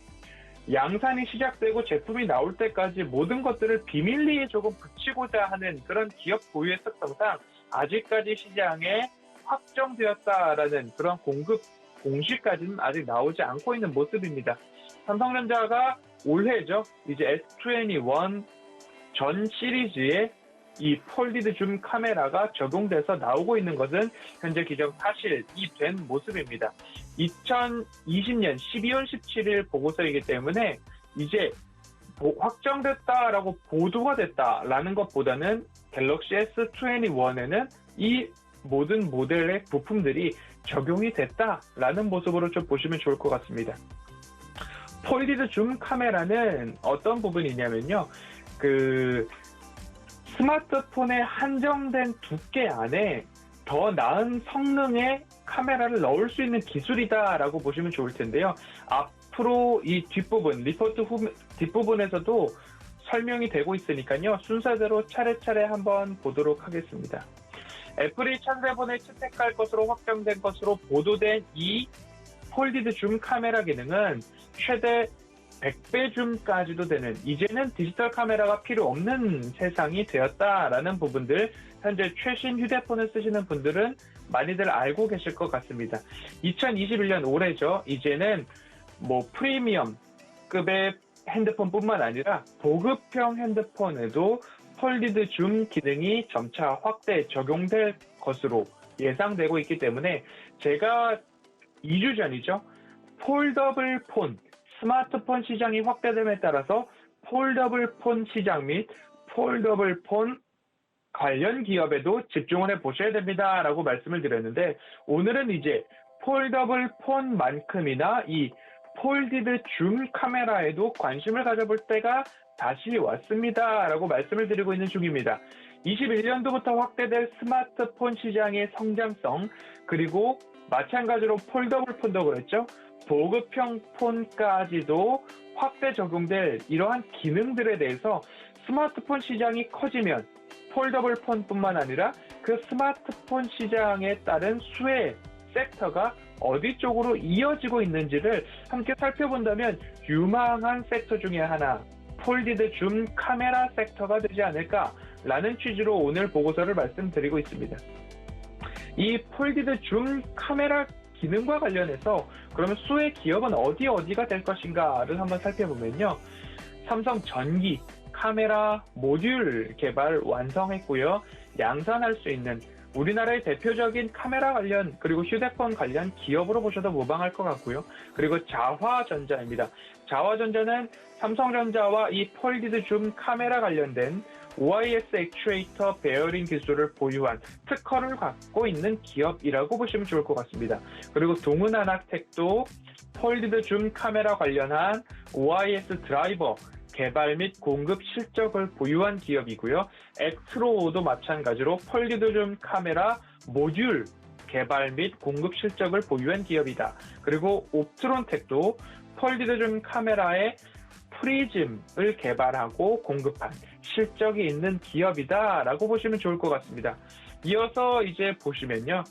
양산이 시작되고 제품이 나올 때까지 모든 것들을 비밀리에 조금 붙이고자 하는 그런 기업 고유의 특성상 아직까지 시장에 확정되었다라는 그런 공급 공시까지는 아직 나오지 않고 있는 모습입니다. 삼성전자가 올해죠. 이제 S21 전 시리즈에 이 폴디드 줌 카메라가 적용돼서 나오고 있는 것은 현재 기정 사실이 된 모습입니다. 2020년 12월 17일 보고서이기 때문에 이제 확정됐다라고 보도가 됐다라는 것보다는 갤럭시 S21에는 이 모든 모델의 부품들이 적용이 됐다라는 모습으로 좀 보시면 좋을 것 같습니다. 폴디드 줌 카메라는 어떤 부분이냐면요. 스마트폰의 한정된 두께 안에 더 나은 성능의 카메라를 넣을 수 있는 기술이다라고 보시면 좋을 텐데요. 앞으로 이 뒷부분, 리포트 뒷부분에서도 설명이 되고 있으니까요. 순서대로 차례차례 한번 보도록 하겠습니다. 애플이 차세대폰에 채택할 것으로 확정된 것으로 보도된 이 폴디드 줌 카메라 기능은 최대 100배 줌까지도 되는, 이제는 디지털 카메라가 필요 없는 세상이 되었다라는 부분들, 현재 최신 휴대폰을 쓰시는 분들은 많이들 알고 계실 것 같습니다. 2021년 올해죠. 이제는 뭐 프리미엄급의 핸드폰뿐만 아니라 보급형 핸드폰에도 폴디드 줌 기능이 점차 확대 적용될 것으로 예상되고 있기 때문에, 제가 2주 전이죠. 폴더블 폰, 스마트폰 시장이 확대됨에 따라서 폴더블 폰 시장 및 폴더블 폰 관련 기업에도 집중을 해보셔야 됩니다 라고 말씀을 드렸는데, 오늘은 이제 폴더블 폰만큼이나 이 폴디드 줌 카메라에도 관심을 가져볼 때가 다시 왔습니다 라고 말씀을 드리고 있는 중입니다. 21년도부터 확대될 스마트폰 시장의 성장성, 그리고 마찬가지로 폴더블 폰도 그랬죠. 보급형 폰까지도 확대 적용될 이러한 기능들에 대해서 스마트폰 시장이 커지면 폴더블 폰뿐만 아니라 그 스마트폰 시장에 따른 수혜 섹터가 어디 쪽으로 이어지고 있는지를 함께 살펴본다면 유망한 섹터 중에 하나, 폴디드 줌 카메라 섹터가 되지 않을까라는 취지로 오늘 보고서를 말씀드리고 있습니다. 이 폴디드 줌 카메라 기능과 관련해서 그러면 수혜 기업은 어디가 될 것인가를 한번 살펴보면요. 삼성 전기 카메라 모듈 개발 완성했고요. 양산할 수 있는 우리나라의 대표적인 카메라 관련 그리고 휴대폰 관련 기업으로 보셔도 무방할 것 같고요. 그리고 자화전자입니다. 자화전자는 삼성전자와 이 폴디드 줌 카메라 관련된 OIS 액추에이터 베어링 기술을 보유한 특허를 갖고 있는 기업이라고 보시면 좋을 것 같습니다. 그리고 동은한학텍도 폴디드 줌 카메라 관련한 OIS 드라이버 개발 및 공급 실적을 보유한 기업이고요. 엑스로도 마찬가지로 폴디드 줌 카메라 모듈 개발 및 공급 실적을 보유한 기업이다. 그리고 옵트론텍도 폴디드 줌 카메라의 프리즘을 개발하고 공급한 실적이 있는 기업이다라고 보시면 좋을 것 같습니다. 이어서 이제 보시면요.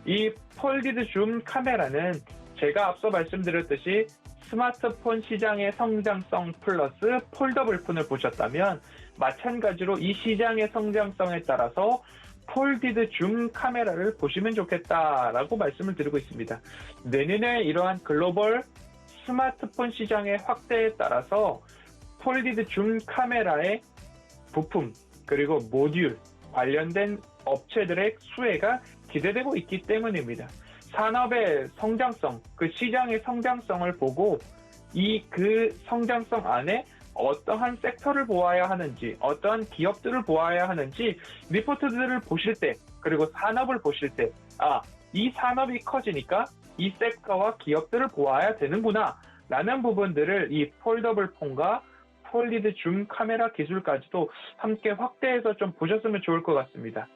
이 폴디드 줌 카메라는 제가 앞서 말씀드렸듯이 스마트폰 시장의 성장성 플러스 폴더블 폰을 보셨다면 마찬가지로 이 시장의 성장성에 따라서 폴디드 줌 카메라를 보시면 좋겠다라고 말씀을 드리고 있습니다. 내년에 이러한 글로벌 스마트폰 시장의 확대에 따라서 폴디드 줌 카메라의 부품 그리고 모듈 관련된 업체들의 수혜가 기대되고 있기 때문입니다. 산업의 성장성, 그 시장의 성장성을 보고 그 성장성 안에 어떠한 섹터를 보아야 하는지, 어떠한 기업들을 보아야 하는지 리포트들을 보실 때, 그리고 산업을 보실 때, 이 산업이 커지니까 이 섹터와 기업들을 보아야 되는구나 라는 부분들을 이 폴더블 폰과 폴디드 줌 카메라 기술까지도 함께 확대해서 좀 보셨으면 좋을 것 같습니다.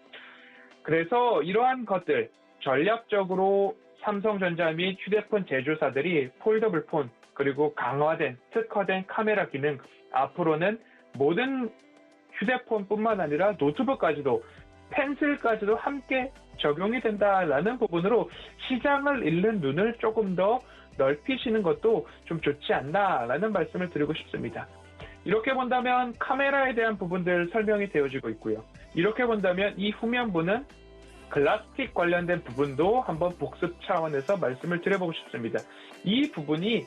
그래서 이러한 것들, 전략적으로 삼성전자 및 휴대폰 제조사들이 폴더블 폰 그리고 강화된 특화된 카메라 기능, 앞으로는 모든 휴대폰뿐만 아니라 노트북까지도 펜슬까지도 함께 적용이 된다라는 부분으로 시장을 잃는 눈을 조금 더 넓히시는 것도 좀 좋지 않나라는 말씀을 드리고 싶습니다. 이렇게 본다면 카메라에 대한 부분들 설명이 되어지고 있고요. 이렇게 본다면 이 후면부는 글라스틱 관련된 부분도 한번 복습 차원에서 말씀을 드려보고 싶습니다. 이 부분이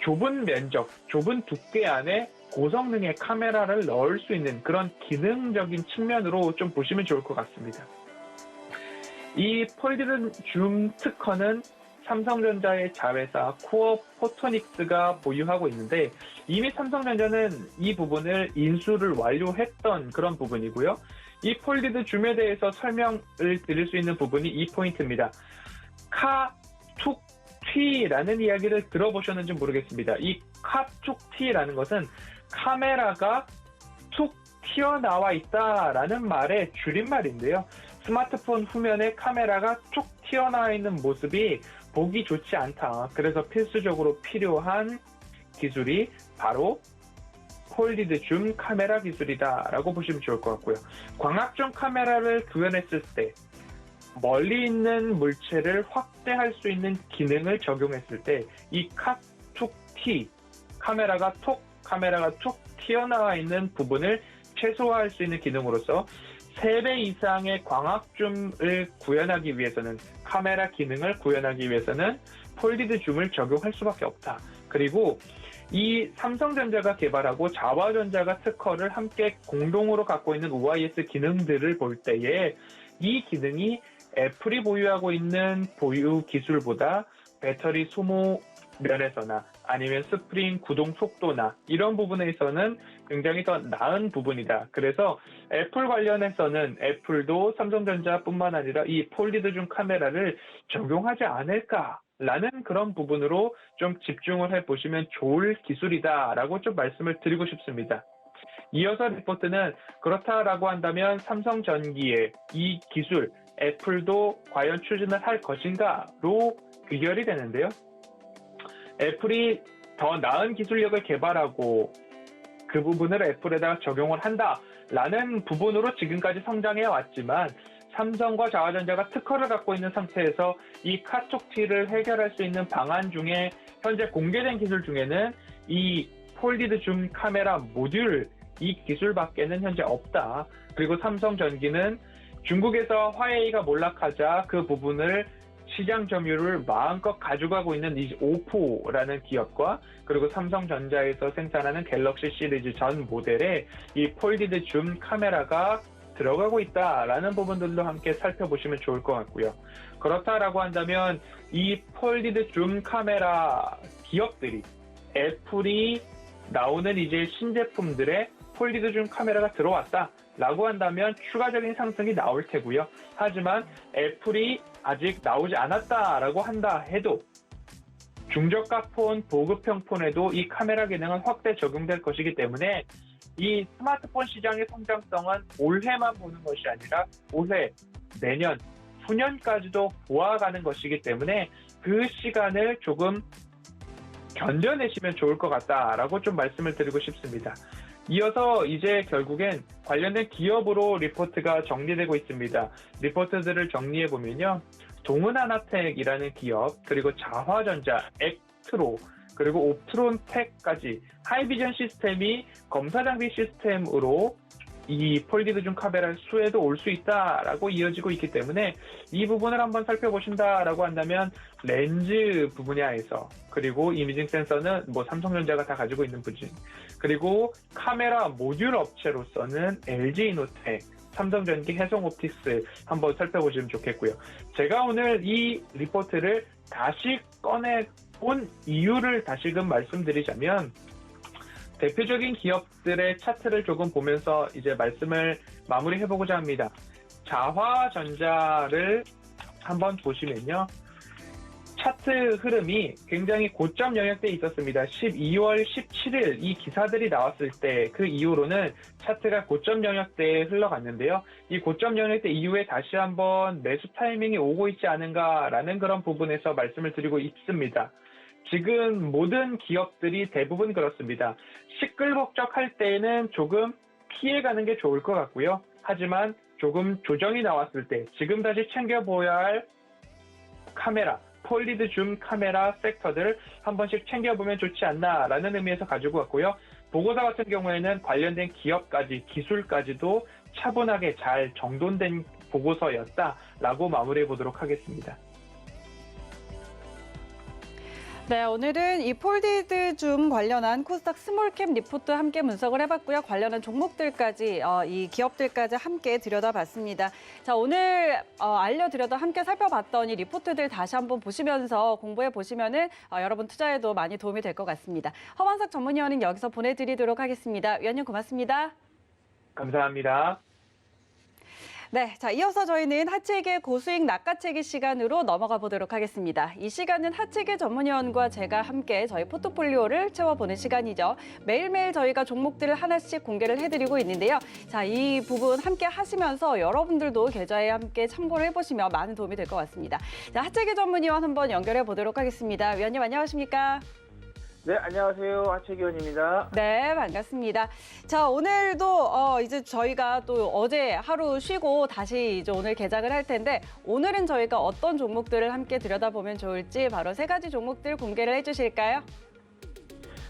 좁은 면적, 좁은 두께 안에 고성능의 카메라를 넣을 수 있는 그런 기능적인 측면으로 좀 보시면 좋을 것 같습니다. 이 폴디드 줌 특허는 삼성전자의 자회사 코어 포토닉스가 보유하고 있는데 이미 삼성전자는 이 부분을 인수를 완료했던 그런 부분이고요. 이 폴디드 줌에 대해서 설명을 드릴 수 있는 부분이 이 포인트입니다. 카툭튀라는 이야기를 들어보셨는지 모르겠습니다. 이 카툭튀라는 것은 카메라가 툭 튀어나와 있다라는 말의 줄임말인데요. 스마트폰 후면에 카메라가 툭 튀어나와 있는 모습이 보기 좋지 않다. 그래서 필수적으로 필요한 기술이 바로 폴디드 줌 카메라 기술이다라고 보시면 좋을 것 같고요. 광학점 카메라를 구현했을 때 멀리 있는 물체를 확대할 수 있는 기능을 적용했을 때 이 카툭 T, 카메라가 툭 튀어나와 있는 부분을 최소화할 수 있는 기능으로서 3배 이상의 광학줌을 구현하기 위해서는, 카메라 기능을 구현하기 위해서는 폴디드 줌을 적용할 수밖에 없다. 그리고 이 삼성전자가 개발하고 자화전자가 특허를 함께 공동으로 갖고 있는 OIS 기능들을 볼 때에 이 기능이 애플이 보유하고 있는 보유 기술보다 배터리 소모 면에서나 아니면 스프링 구동 속도나 이런 부분에서는 굉장히 더 나은 부분이다. 그래서 애플 관련해서는 애플도 삼성전자뿐만 아니라 이 폴디드 줌 카메라를 적용하지 않을까라는 그런 부분으로 좀 집중을 해보시면 좋을 기술이다라고 좀 말씀을 드리고 싶습니다. 이어서 리포트는 그렇다라고 한다면 삼성전기의 이 기술 애플도 과연 추진을 할 것인가로 귀결이 되는데요. 애플이 더 나은 기술력을 개발하고 그 부분을 애플에다가 적용을 한다라는 부분으로 지금까지 성장해 왔지만 삼성과 자화전자가 특허를 갖고 있는 상태에서 이 카톡T를 해결할 수 있는 방안 중에 현재 공개된 기술 중에는 이 폴디드 줌 카메라 모듈 이 기술밖에는 현재 없다. 그리고 삼성전기는 중국에서 화웨이가 몰락하자 그 부분을 시장 점유율을 마음껏 가져가고 있는 이 오포라는 기업과 그리고 삼성전자에서 생산하는 갤럭시 시리즈 전 모델에 이 폴디드 줌 카메라가 들어가고 있다라는 부분들도 함께 살펴보시면 좋을 것 같고요. 그렇다라고 한다면 이 폴디드 줌 카메라 기업들이 애플이 나오는 이제 신제품들의 폴디드 줌 카메라가 들어왔다라고 한다면 추가적인 상승이 나올 테고요. 하지만 애플이 아직 나오지 않았다라고 한다 해도 중저가 폰, 보급형 폰에도 이 카메라 기능은 확대 적용될 것이기 때문에 이 스마트폰 시장의 성장성은 올해만 보는 것이 아니라 올해, 내년, 후년까지도 보아가는 것이기 때문에 그 시간을 조금 견뎌내시면 좋을 것 같다라고 좀 말씀을 드리고 싶습니다. 이어서 이제 결국엔 관련된 기업으로 리포트가 정리되고 있습니다. 리포트들을 정리해보면요. 동은하나텍이라는 기업, 그리고 자화전자, 액트로, 그리고 옵트론텍까지 하이비전 시스템이 검사장비 시스템으로 이 폴디드 줌 카메라 수에도 올 수 있다라고 이어지고 있기 때문에 이 부분을 한번 살펴보신다라고 한다면 렌즈 분야에서 그리고 이미징 센서는 뭐 삼성전자가 다 가지고 있는 부분 그리고 카메라 모듈 업체로서는 LG이노텍, 삼성전기, 해성옵틱스 한번 살펴보시면 좋겠고요. 제가 오늘 이 리포트를 다시 꺼내본 이유를 다시금 말씀드리자면 대표적인 기업들의 차트를 조금 보면서 이제 말씀을 마무리해보고자 합니다. 자화전자를 한번 보시면요. 차트 흐름이 굉장히 고점 영역대에 있었습니다. 12월 17일 이 기사들이 나왔을 때 그 이후로는 차트가 고점 영역대에 흘러갔는데요. 이 고점 영역대 이후에 다시 한번 매수 타이밍이 오고 있지 않은가라는 그런 부분에서 말씀을 드리고 있습니다. 지금 모든 기업들이 대부분 그렇습니다. 시끌벅적할 때에는 조금 피해가는 게 좋을 것 같고요. 하지만 조금 조정이 나왔을 때 지금 다시 챙겨보아야 할 카메라, 폴디드 줌 카메라 섹터들 한 번씩 챙겨보면 좋지 않나라는 의미에서 가지고 왔고요. 보고서 같은 경우에는 관련된 기업까지, 기술까지도 차분하게 잘 정돈된 보고서였다라고 마무리해 보도록 하겠습니다. 네, 오늘은 이 폴디드 줌 관련한 코스닥 스몰캡 리포트 함께 분석을 해봤고요. 관련한 종목들까지, 이 기업들까지 함께 들여다봤습니다. 자, 오늘 알려드려도 함께 살펴봤던 이 리포트들 다시 한번 보시면서 공부해 보시면은 여러분 투자에도 많이 도움이 될 것 같습니다. 허만석 전문위원은 여기서 보내드리도록 하겠습니다. 위원님 고맙습니다. 감사합니다. 네, 자, 이어서 저희는 하체계 고수익 낚아채기 시간으로 넘어가 보도록 하겠습니다. 이 시간은 하체계 전문위원과 제가 함께 저희 포트폴리오를 채워보는 시간이죠. 매일매일 저희가 종목들을 하나씩 공개를 해드리고 있는데요. 자, 이 부분 함께 하시면서 여러분들도 계좌에 함께 참고를 해보시면 많은 도움이 될 것 같습니다. 자, 하체계 전문위원 한번 연결해 보도록 하겠습니다. 위원님 안녕하십니까? 네, 안녕하세요. 하채기원입니다. 네, 반갑습니다. 자, 오늘도 이제 저희가 또 어제 하루 쉬고 다시 이제 오늘 개장을 할 텐데 오늘은 저희가 어떤 종목들을 함께 들여다보면 좋을지 바로 세 가지 종목들 공개를 해주실까요?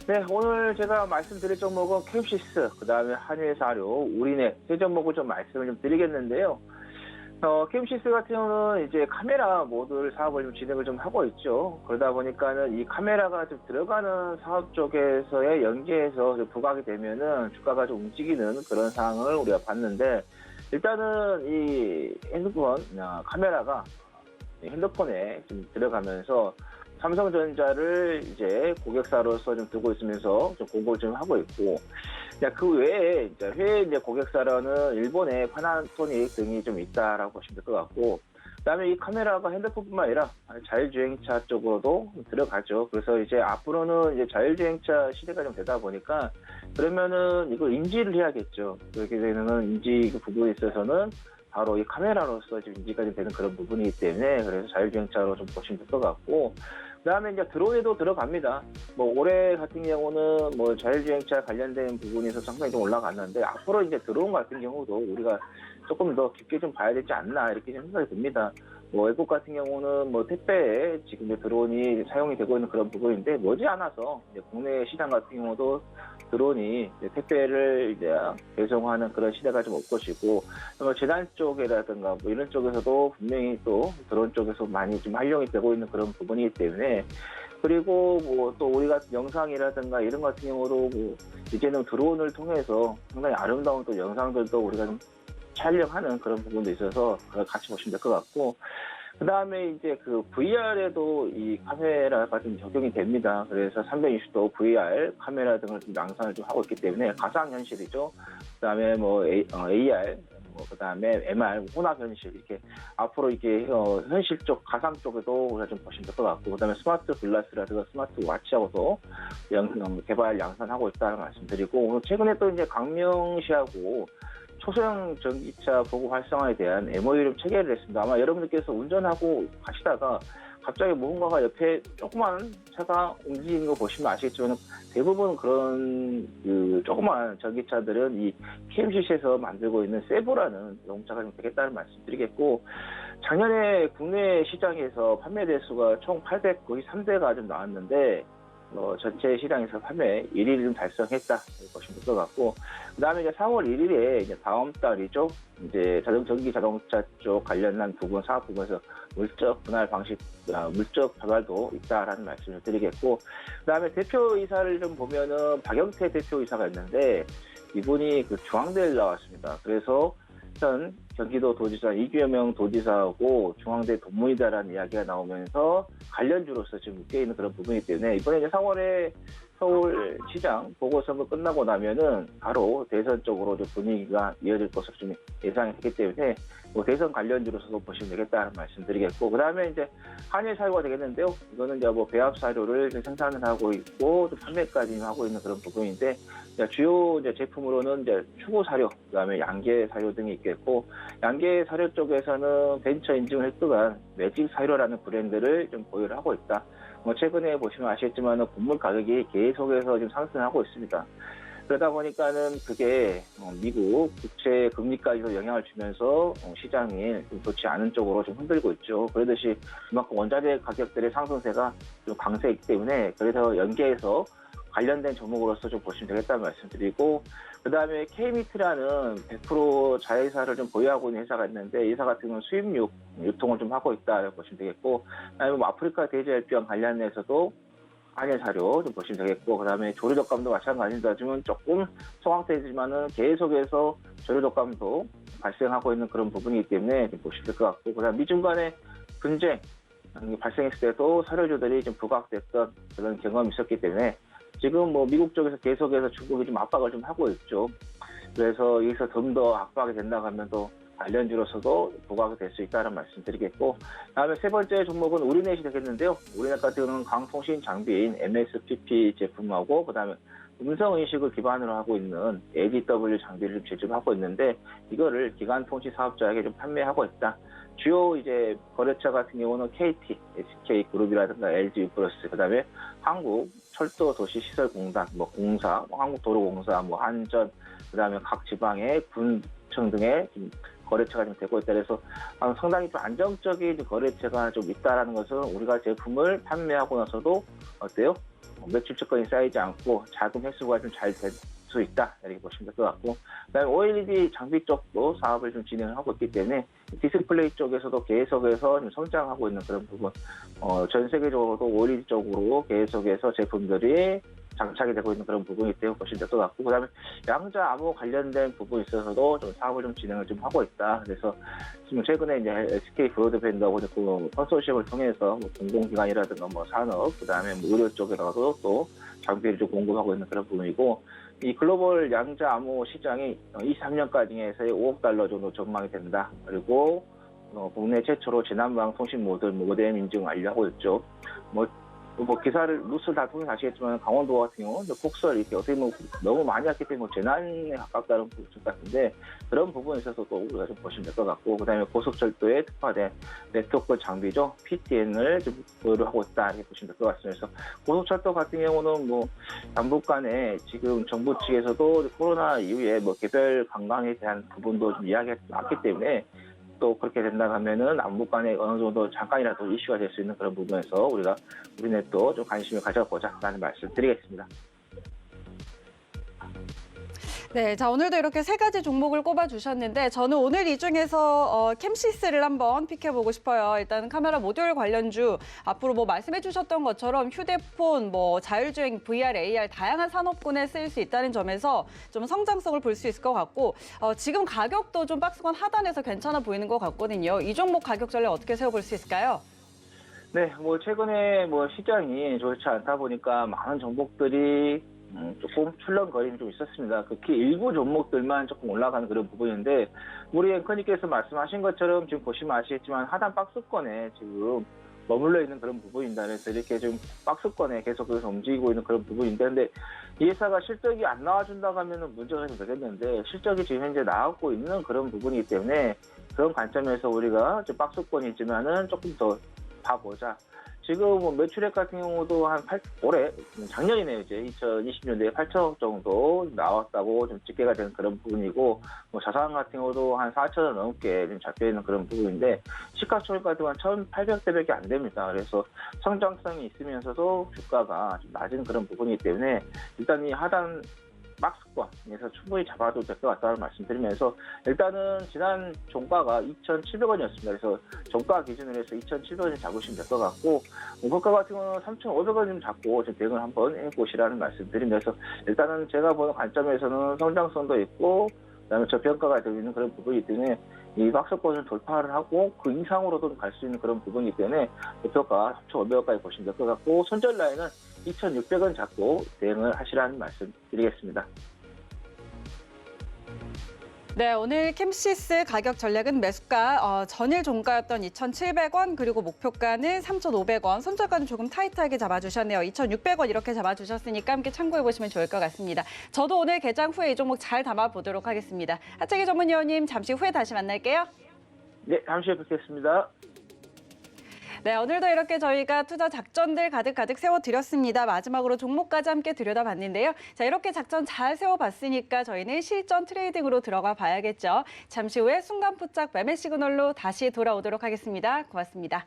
네, 오늘 제가 말씀드릴 종목은 캠시스, 그 다음에 한일사료, 우리네 세 종목을 좀 말씀을 좀 드리겠는데요. 캠시스 같은 경우는 이제 카메라 모듈 사업을 좀 진행을 좀 하고 있죠. 그러다 보니까는 이 카메라가 좀 들어가는 사업 쪽에서의 연계해서 좀 부각이 되면은 주가가 좀 움직이는 그런 상황을 우리가 봤는데, 일단은 이 핸드폰 카메라가 핸드폰에 좀 들어가면서 삼성전자를 이제 고객사로서 좀 두고 있으면서 좀 공부를 좀 하고 있고, 그 외에 이제 해외 이제 고객사로는 일본의 파나소닉 등이 좀 있다라고 보시면 될 것 같고, 그다음에 이 카메라가 핸드폰뿐만 아니라 자율주행차 쪽으로도 들어가죠. 그래서 이제 앞으로는 이제 자율주행차 시대가 좀 되다 보니까 그러면은 이걸 인지를 해야겠죠. 그렇게 되면은 인지 그 부분에 있어서는 바로 이 카메라로서 지금 인지가 좀 되는 그런 부분이기 때문에, 그래서 자율주행차로 좀 보시면 될 것 같고, 그다음에 이제 드론에도 들어갑니다. 뭐 올해 같은 경우는 뭐 자율주행차 관련된 부분에서 상당히 좀 올라갔는데, 앞으로 이제 드론 같은 경우도 우리가 조금 더 깊게 좀 봐야 되지 않나 이렇게 좀 생각이 듭니다. 뭐 외국 같은 경우는 뭐 택배에 지금 이제 드론이 사용이 되고 있는 그런 부분인데, 머지않아서 이제 국내 시장 같은 경우도 드론이 이제 택배를 이제 배송하는 그런 시대가 좀 올 것이고, 재단 쪽이라든가 뭐 이런 쪽에서도 분명히 또 드론 쪽에서 많이 좀 활용이 되고 있는 그런 부분이기 때문에, 그리고 뭐 또 우리가 영상이라든가 이런 같은 경우도 뭐 이제는 드론을 통해서 상당히 아름다운 또 영상들도 우리가 좀 촬영하는 그런 부분도 있어서 그걸 같이 보시면 될 것 같고, 그 다음에 이제 그 VR에도 이 카메라가 좀 적용이 됩니다. 그래서 360도 VR 카메라 등을 좀 양산을 좀 하고 있기 때문에 가상현실이죠. 그 다음에 뭐 AR, 그 다음에 MR, 혼합현실, 이렇게 앞으로 이렇게 현실 쪽, 가상 쪽에도 우리가 좀 보시면 될 것 같고, 그 다음에 스마트 글라스라든가 스마트 와치하고도 개발 양산하고 있다는 말씀드리고, 오늘 최근에 또 이제 강명시하고 초소형 전기차 보급 활성화에 대한 MOU를 체결을 했습니다. 아마 여러분들께서 운전하고 가시다가 갑자기 무언가가 옆에 조그만 차가 움직이는 거 보시면 아시겠지만, 대부분 그런 그 조그만 전기차들은 이 KMCC에서 만들고 있는 세보라는 자동차가 좀 되겠다는 말씀드리겠고, 작년에 국내 시장에서 판매 대수가 총 893대가 좀 나왔는데, 전체 시장에서 판매 1위를 좀 달성했다 보시면 될 것 같고, 그 다음에 이제 4월 1일에 이제 다음 달이죠. 이제 전기 자동차 쪽 관련한 부분, 사업 부분에서 물적 분할 방식, 물적 개발도 있다라는 말씀을 드리겠고, 그 다음에 대표이사를 좀 보면은 박영태 대표이사가 있는데, 이분이 그 중앙대를 나왔습니다. 그래서 현 경기도 도지사 이규명 도지사하고 중앙대 동문이다라는 이야기가 나오면서 관련주로서 지금 묶여있는 그런 부분이기 때문에, 이번에 이제 4월에 서울시장 보궐선거 끝나고 나면은 바로 대선 쪽으로 좀 분위기가 이어질 것으로 좀 예상이 되기 때문에, 뭐 대선 관련주로서도 보시면 되겠다는 말씀드리겠고, 그 다음에 이제 한일 사료가 되겠는데요. 이거는 이제 뭐 배합 사료를 생산을 하고 있고 또 판매까지 하고 있는 그런 부분인데, 주요 이제 제품으로는 이제 추구 사료, 그 다음에 양계 사료 등이 있겠고, 양계 사료 쪽에서는 벤처 인증을 획득한 매직 사료라는 브랜드를 좀 보유를 하고 있다. 뭐 최근에 보시면 아시겠지만 곡물 가격이 계속해서 지금 상승하고 있습니다. 그러다 보니까는 그게 미국 국채 금리까지도 영향을 주면서 시장이 좀 좋지 않은 쪽으로 좀 흔들고 있죠. 그러듯이 그만큼 원자재 가격들의 상승세가 좀 강세이기 때문에, 그래서 연계해서 관련된 종목으로서 좀 보시면 되겠다는 말씀드리고, 그 다음에 K미트라는 100% 자회사를 좀 보유하고 있는 회사가 있는데, 이 회사 같은 경우는 수입육 유통을 좀 하고 있다고 보시면 되겠고, 그다음에 뭐 아프리카 돼지열병 관련해서도 한일 사료 좀 보시면 되겠고, 그 다음에 조류독감도 마찬가지입니다. 지금은 조금 소강세지만은 계속해서 조류독감도 발생하고 있는 그런 부분이기 때문에 좀 보시면 될 것 같고, 그 다음 미중 간의 분쟁 발생했을 때도 사료주들이 좀 부각됐던 그런 경험이 있었기 때문에, 지금 뭐 미국 쪽에서 계속해서 중국이 좀 압박을 좀 하고 있죠. 그래서 여기서 좀 더 압박이 된다고 하면 또 관련주로서도 부각이 될 수 있다는 말씀드리겠고, 다음에 세 번째 종목은 우리넷이 되겠는데요. 우리넷 같은 경우는 강통신 장비인 MSPP 제품하고, 그 다음에 음성인식을 기반으로 하고 있는 ADW 장비를 제조하고 있는데, 이거를 기관통신 사업자에게 좀 판매하고 있다. 주요 이제 거래처 같은 경우는 KT, SK그룹이라든가 LG 플러스, 그 다음에 한국철도도시시설공단, 공사, 한국도로공사, 한전, 그다음에 각 지방의 군청 등의 거래처가 좀 되고 있다. 그래서 상당히 좀 안정적인 거래처가 좀 있다라는 것은 우리가 제품을 판매하고 나서도 어때요? 매출 채권이 쌓이지 않고 자금 회수가 좀 잘 될 수 있다 이렇게 보시면 될 것 같고, 그다음에 OLED 장비 쪽도 사업을 좀 진행을 하고 있기 때문에 디스플레이 쪽에서도 계속해서 좀 성장하고 있는 그런 부분, 전 세계적으로도 OLED 쪽으로 계속해서 제품들이 장착이 되고 있는 그런 부분이기 때문에 보시면 될 것 같고, 그다음에 양자 암호 관련된 부분에 있어서도 좀 사업을 좀 진행을 좀 하고 있다. 그래서 지금 최근에 이제 SK 브로드밴드하고 그 컨소시엄을 통해서 공공기관이라든가 산업, 그다음에 의료 쪽에다가도 또 장비를 좀 공급하고 있는 그런 부분이고, 이 글로벌 양자 암호 시장이 23년까지에서 5억 달러 정도 전망이 된다. 그리고 국내 최초로 지난방 통신 모뎀 인증 완료하고 있죠. 기사를 뉴스를 다 통해서 아시겠지만 강원도 같은 경우 폭설 이렇게 어떻게 보면 너무 많이 왔기 때문에 재난에 가깝다는 부분 같은데, 그런 부분에 있어서 또 우리가 좀 보시면 될 것 같고, 그다음에 고속철도에 특화된 네트워크 장비죠, PTN을 좀 보유를 하고 있다 이렇게 보시면 될 것 같습니다. 그래서 고속철도 같은 경우는 남북 간에 지금 정부 측에서도 코로나 이후에 개별 관광에 대한 부분도 좀 이야기가 많기 때문에, 또 그렇게 된다 하면은 남북 간에 어느 정도 잠깐이라도 이슈가 될 수 있는 그런 부분에서 우리네 또 좀 관심을 가져보자라는 말씀 드리겠습니다. 네, 자 오늘도 이렇게 세 가지 종목을 꼽아주셨는데 저는 오늘 이 중에서 캠시스를 한번 픽해보고 싶어요. 일단 카메라 모듈 관련주 앞으로 말씀해주셨던 것처럼 휴대폰, 자율주행, VR, AR 다양한 산업군에 쓰일 수 있다는 점에서 좀 성장성을 볼 수 있을 것 같고, 지금 가격도 좀 박스권 하단에서 괜찮아 보이는 것 같거든요. 이 종목 가격 전략 어떻게 세워볼 수 있을까요? 네, 최근에 시장이 좋지 않다 보니까 많은 종목들이 조금 출렁거림이 좀 있었습니다. 특히 일부 종목들만 조금 올라가는 그런 부분인데, 우리 앵커님께서 말씀하신 것처럼 지금 보시면 아시겠지만 하단 박스권에 지금 머물러 있는 그런 부분입니다. 그래서 이렇게 좀 박스권에 계속해서 움직이고 있는 그런 부분인데, 근데 이 회사가 실적이 안 나와준다고 하면은 문제가 좀 되겠는데, 실적이 지금 현재 나오고 있는 그런 부분이기 때문에 그런 관점에서 우리가 좀 박스권이지만은 조금 더 봐보자. 지금 매출액 같은 경우도 올해 작년이네요. 이제 2020년도에 8천억 정도 나왔다고 좀 집계가 된 그런 부분이고, 자산 같은 경우도 한 4천억 넘게 좀 잡혀 있는 그런 부분인데, 시가총액까지만 1,800대밖에 안 됩니다. 그래서 성장성이 있으면서도 주가가 좀 낮은 그런 부분이기 때문에 일단 이 하단 박스권에서 충분히 잡아도 될 것 같다는 말씀드리면서, 일단은 지난 종가가 2,700원이었습니다. 그래서 종가 기준으로 해서 2,700원 잡으시면 될 것 같고, 목표가 같은 경우는 3,500원 좀 잡고 좀 대응을 한번 해보시라는 말씀드리면서, 일단은 제가 보는 관점에서는 성장성도 있고 그다음에 저평가가 되어 있는 그런 부분이기 때문에 이 박스권을 돌파를 하고 그 이상으로도 갈 수 있는 그런 부분이기 때문에 목표가 3,500원까지 보시면 될 것 같고, 손절 라인은 2,600원 잡고 대응을 하시라는 말씀 드리겠습니다. 네, 오늘 캠시스 가격 전략은 매수가 전일 종가였던 2,700원, 그리고 목표가는 3,500원, 손절가는 조금 타이트하게 잡아주셨네요. 2,600원 이렇게 잡아주셨으니까 함께 참고해보시면 좋을 것 같습니다. 저도 오늘 개장 후에 이 종목 잘 담아보도록 하겠습니다. 하창희 전문위원님, 잠시 후에 다시 만날게요. 네, 잠시 후에 뵙겠습니다. 네, 오늘도 이렇게 저희가 투자 작전들 가득가득 세워드렸습니다. 마지막으로 종목까지 함께 들여다봤는데요. 자, 이렇게 작전 잘 세워봤으니까 저희는 실전 트레이딩으로 들어가 봐야겠죠. 잠시 후에 순간포착 매매 시그널로 다시 돌아오도록 하겠습니다. 고맙습니다.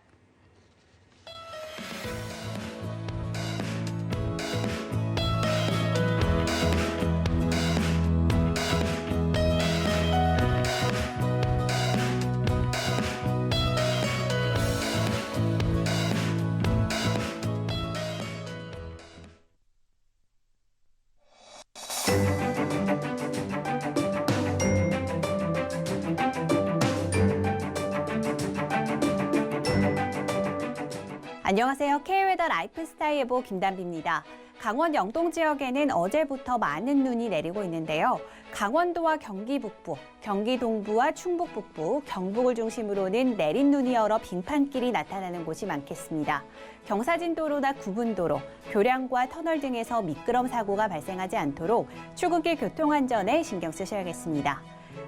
안녕하세요. K웨더 라이프스타일 예보 김단비입니다. 강원 영동 지역에는 어제부터 많은 눈이 내리고 있는데요. 강원도와 경기 북부, 경기 동부와 충북 북부, 경북을 중심으로는 내린 눈이 얼어 빙판길이 나타나는 곳이 많겠습니다. 경사진도로나 구분도로, 교량과 터널 등에서 미끄럼 사고가 발생하지 않도록 출근길 교통안전에 신경 쓰셔야겠습니다.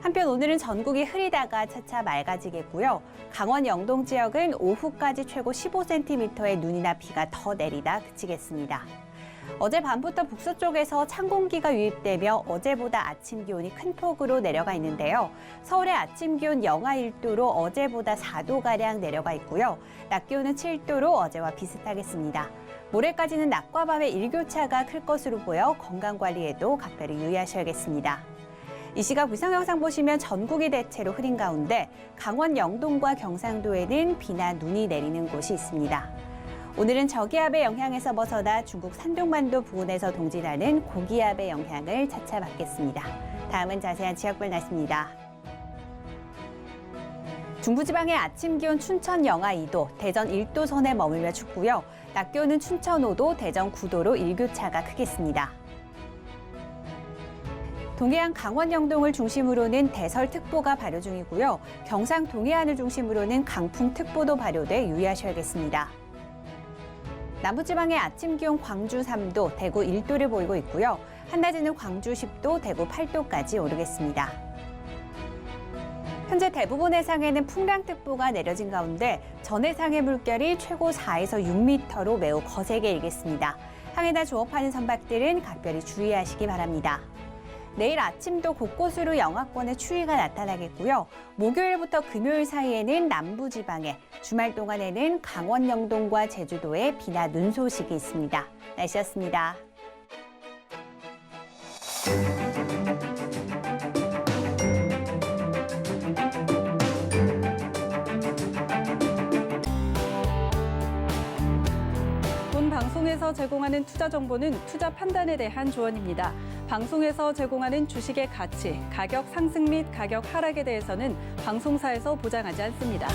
한편 오늘은 전국이 흐리다가 차차 맑아지겠고요. 강원 영동 지역은 오후까지 최고 15cm의 눈이나 비가 더 내리다 그치겠습니다. 어제 밤부터 북서쪽에서 찬 공기가 유입되며 어제보다 아침 기온이 큰 폭으로 내려가 있는데요. 서울의 아침 기온 영하 1도로 어제보다 4도가량 내려가 있고요. 낮 기온은 7도로 어제와 비슷하겠습니다. 모레까지는 낮과 밤의 일교차가 클 것으로 보여 건강관리에도 각별히 유의하셔야겠습니다. 이 시각 위성 영상 보시면 전국이 대체로 흐린 가운데 강원 영동과 경상도에는 비나 눈이 내리는 곳이 있습니다. 오늘은 저기압의 영향에서 벗어나 중국 산둥반도 부근에서 동진하는 고기압의 영향을 차차 받겠습니다. 다음은 자세한 지역별 날씨입니다. 중부지방의 아침 기온 춘천 영하 2도, 대전 1도 선에 머물며 춥고요. 낮 기온은 춘천 5도, 대전 9도로 일교차가 크겠습니다. 동해안 강원 영동을 중심으로는 대설특보가 발효 중이고요. 경상 동해안을 중심으로는 강풍특보도 발효돼 유의하셔야겠습니다. 남부지방의 아침 기온 광주 3도, 대구 1도를 보이고 있고요. 한낮에는 광주 10도, 대구 8도까지 오르겠습니다. 현재 대부분 해상에는 풍랑특보가 내려진 가운데 전 해상의 물결이 최고 4에서 6m로 매우 거세게 일겠습니다. 항해나 조업하는 선박들은 각별히 주의하시기 바랍니다. 내일 아침도 곳곳으로 영하권의 추위가 나타나겠고요. 목요일부터 금요일 사이에는 남부지방에, 주말 동안에는 강원 영동과 제주도에 비나 눈 소식이 있습니다. 날씨였습니다. 본 방송에서 제공하는 투자 정보는 투자 판단에 대한 조언입니다. 방송에서 제공하는 주식의 가치, 가격 상승 및 가격 하락에 대해서는 방송사에서 보장하지 않습니다.